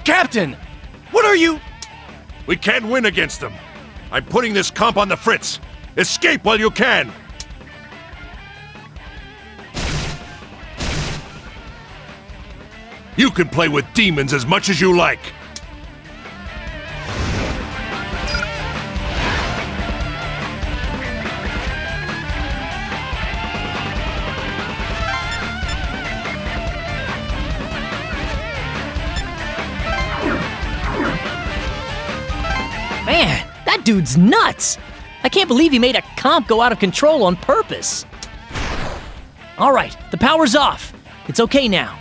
Captain! What are you... We can't win against them. I'm putting this comp on the fritz. Escape while you can! You can play with demons as much as you like. Man, that dude's nuts! I can't believe he made a comp go out of control on purpose. Alright, the power's off. It's okay now.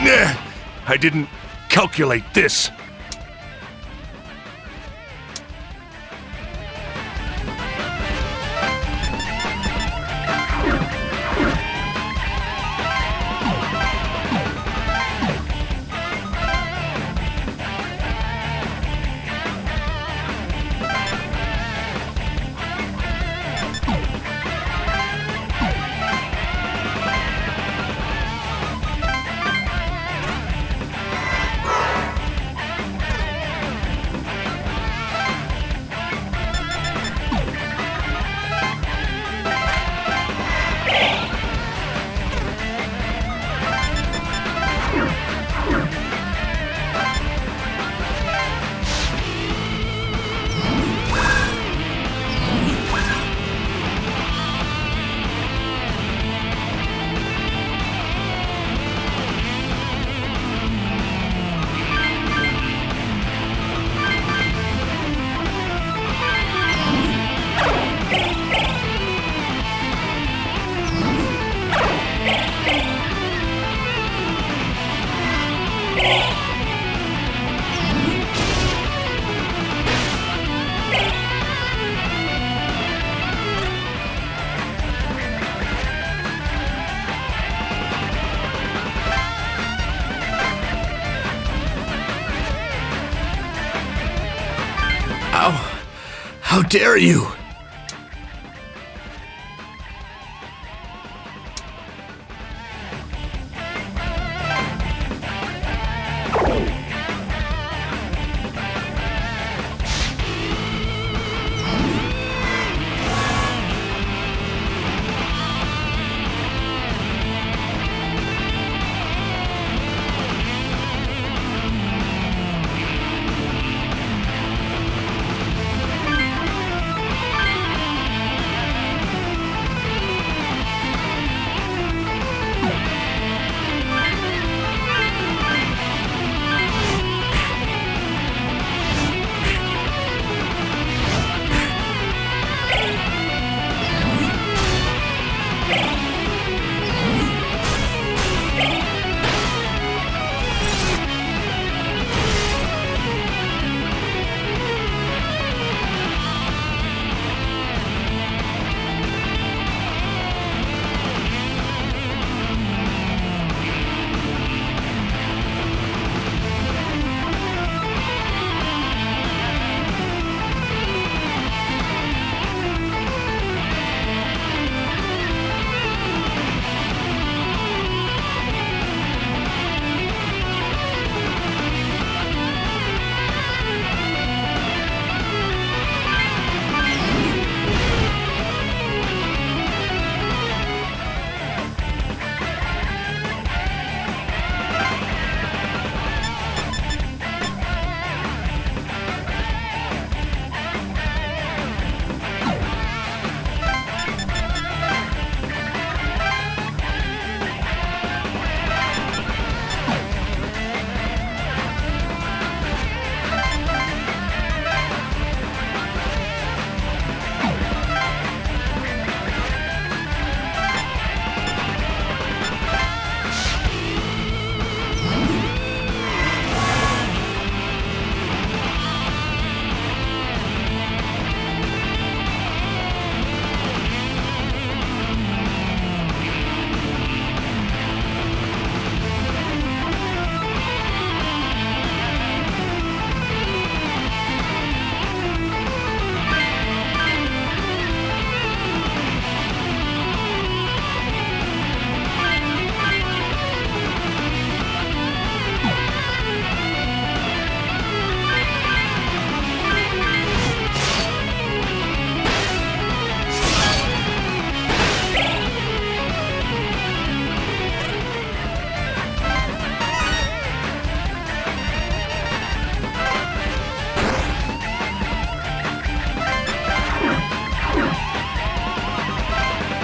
I didn't calculate this. How dare you?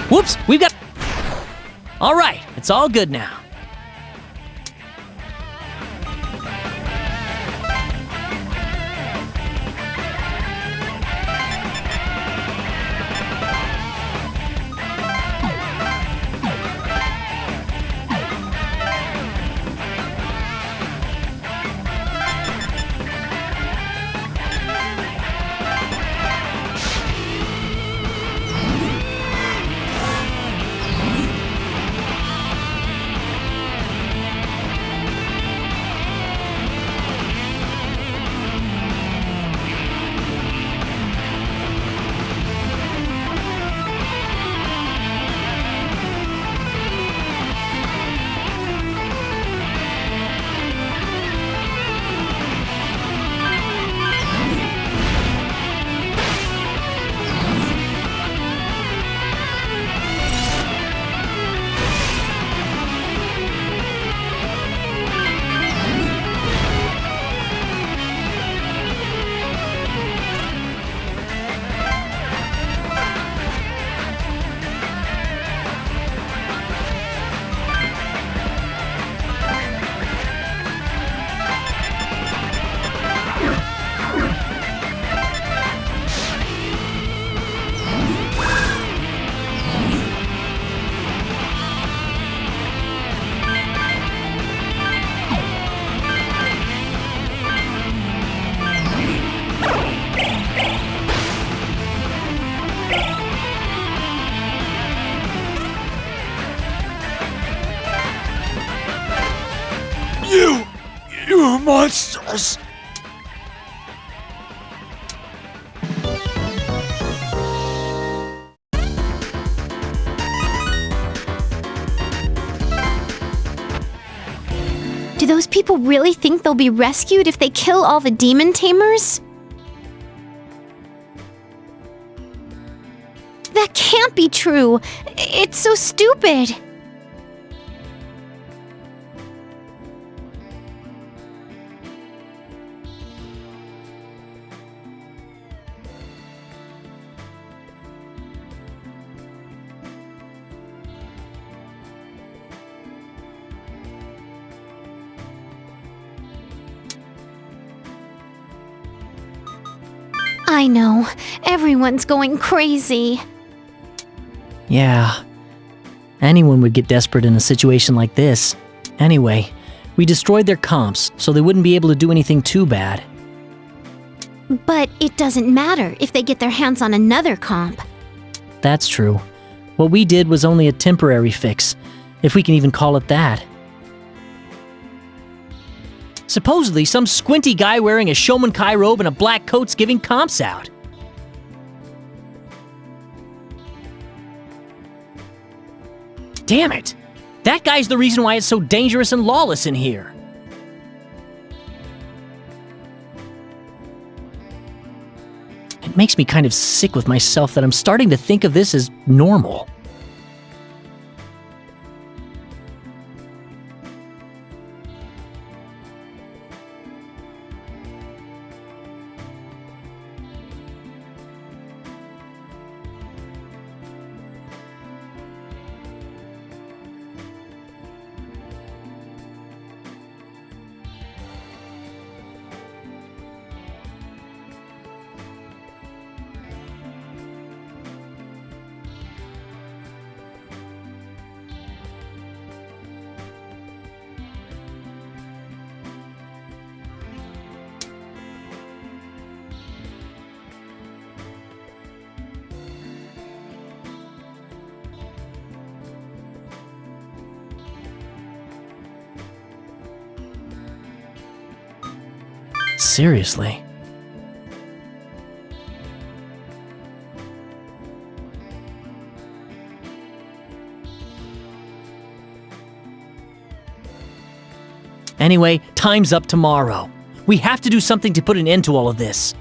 Whoops, we've got... All right, it's all good now. monsters! Do those people really think they'll be rescued if they kill all the demon tamers? That can't be true. It's so stupid. I know. Everyone's going crazy. Yeah. Anyone would get desperate in a situation like this. Anyway, we destroyed their comps, so they wouldn't be able to do anything too bad. But it doesn't matter if they get their hands on another comp. That's true. What we did was only a temporary fix, if we can even call it that. Supposedly, some squinty guy wearing a Shoman Kai robe and a black coat's giving comps out. Damn it! That guy's the reason why it's so dangerous and lawless in here. It makes me kind of sick with myself that I'm starting to think of this as normal. Seriously. Anyway, time's up tomorrow. We have to do something to put an end to all of this.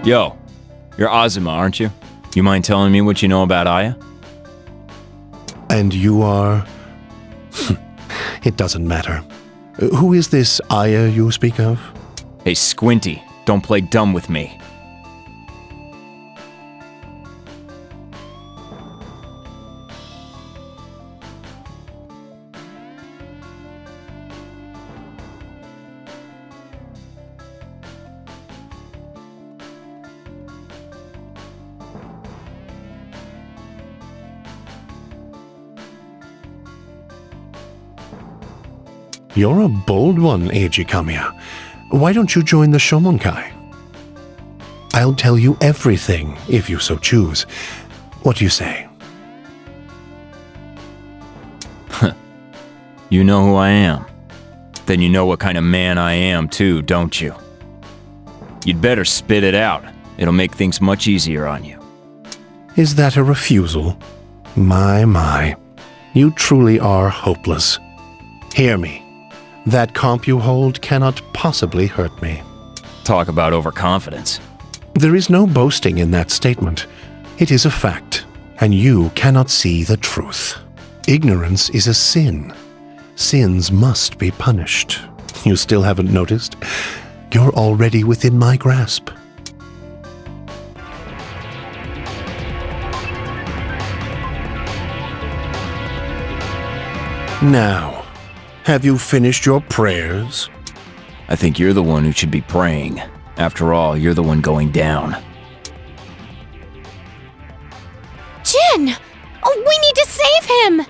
Yo, you're Azuma, aren't you? You mind telling me what you know about Aya? And you are... It doesn't matter. Who is this Aya you speak of? Hey, Squinty, don't play dumb with me. You're a bold one, Eiji Kamiya. Why don't you join the Shomonkai? I'll tell you everything, if you so choose. What do you say? You know who I am. Then you know what kind of man I am, too, don't you? You'd better spit it out. It'll make things much easier on you. Is that a refusal? My. You truly are hopeless. Hear me. That comp you hold cannot possibly hurt me. Talk about overconfidence. There is no boasting in that statement. It is a fact, and you cannot see the truth. Ignorance is a sin. Sins must be punished. You still haven't noticed? You're already within my grasp. Now, have you finished your prayers? I think you're the one who should be praying. After all, you're the one going down. Shin! Oh, we need to save him!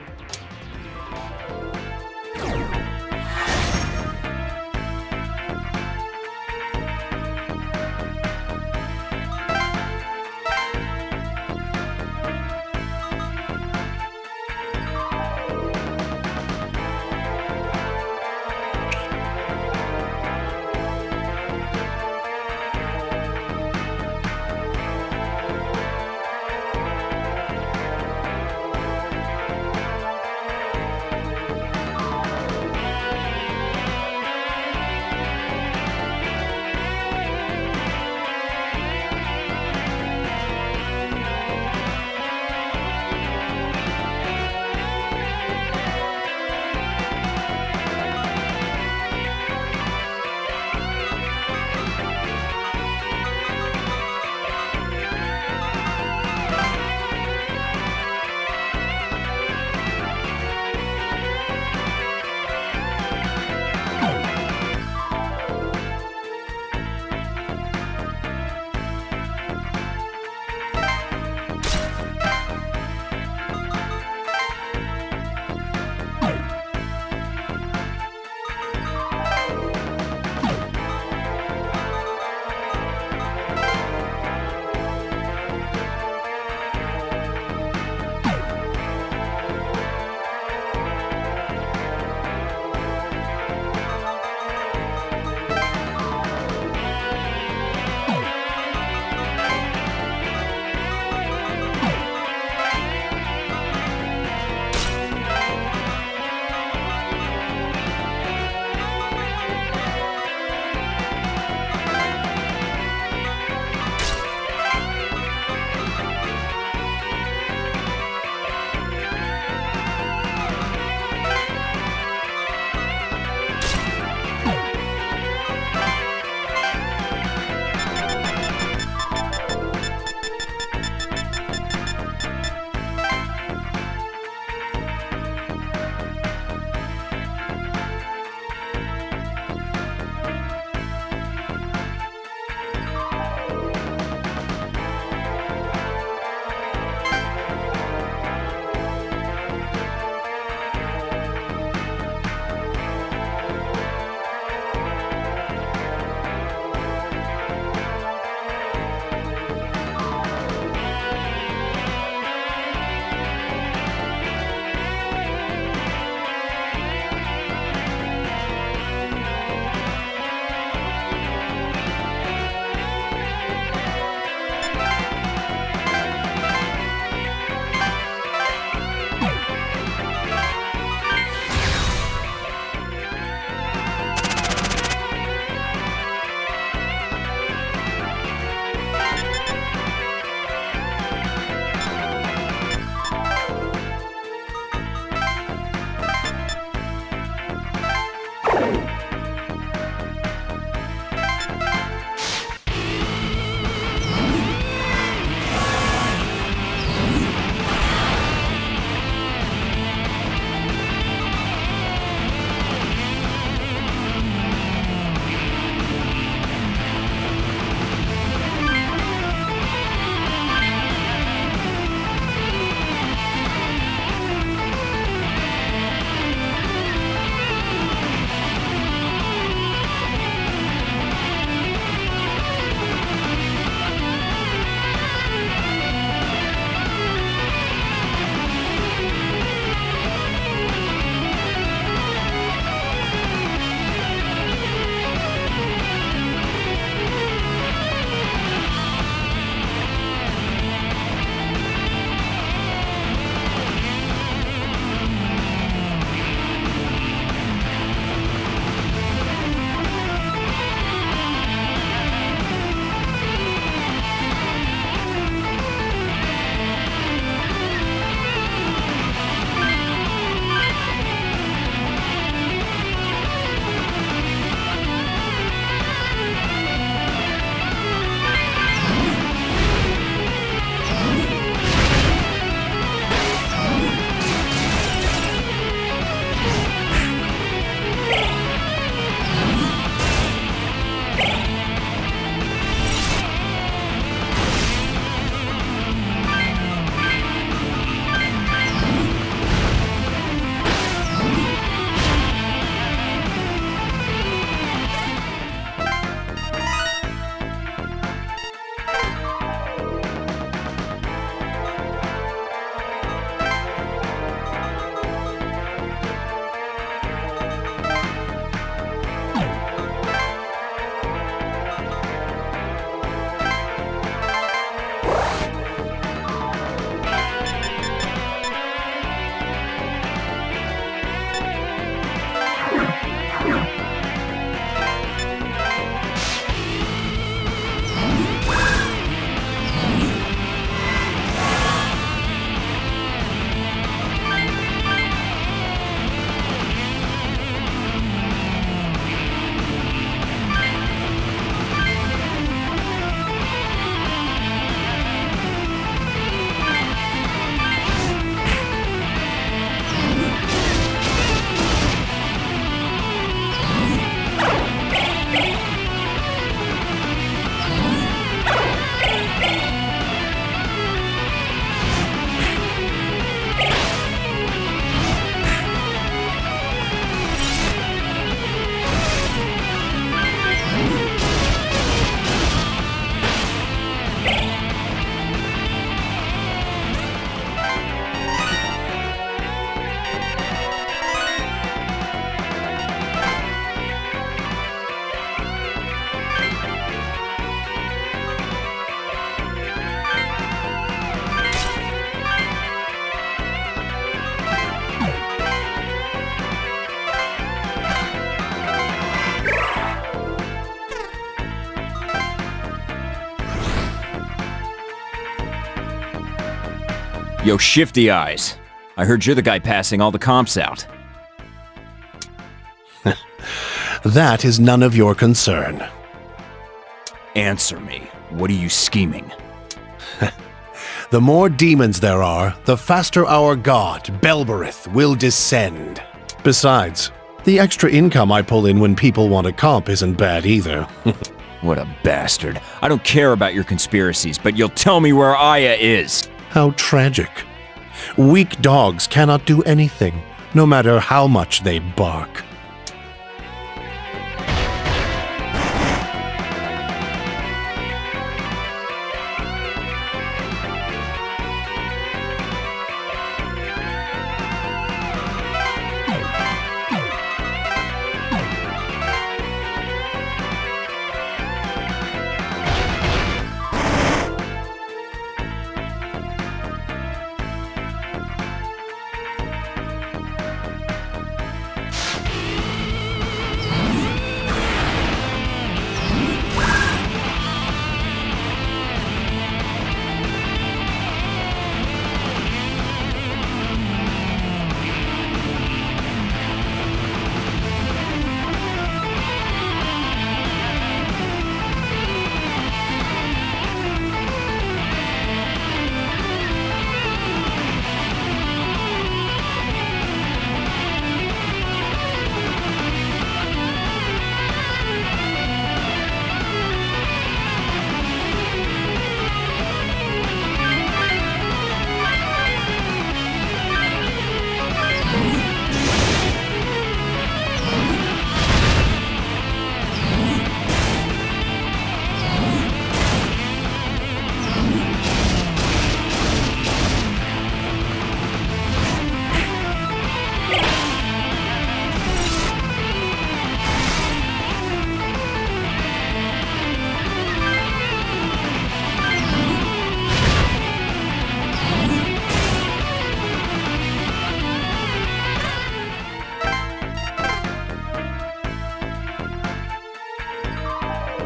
Yo, Shifty Eyes. I heard you're the guy passing all the comps out. That is none of your concern. Answer me. What are you scheming? The more demons there are, the faster our god, Belberith, will descend. Besides, the extra income I pull in when people want a comp isn't bad either. What a bastard. I don't care about your conspiracies, but you'll tell me where Aya is. How tragic. Weak dogs cannot do anything, no matter how much they bark.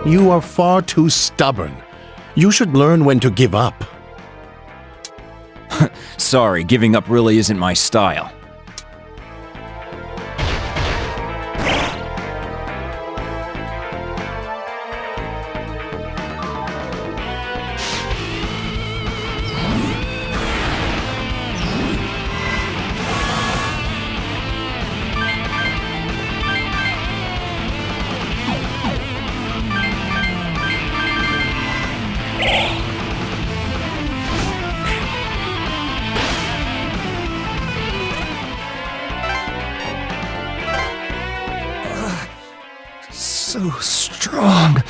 You are far too stubborn. You should learn when to give up. Sorry, giving up really isn't my style. So strong.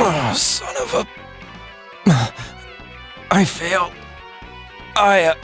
Oh, son of a... I failed. I...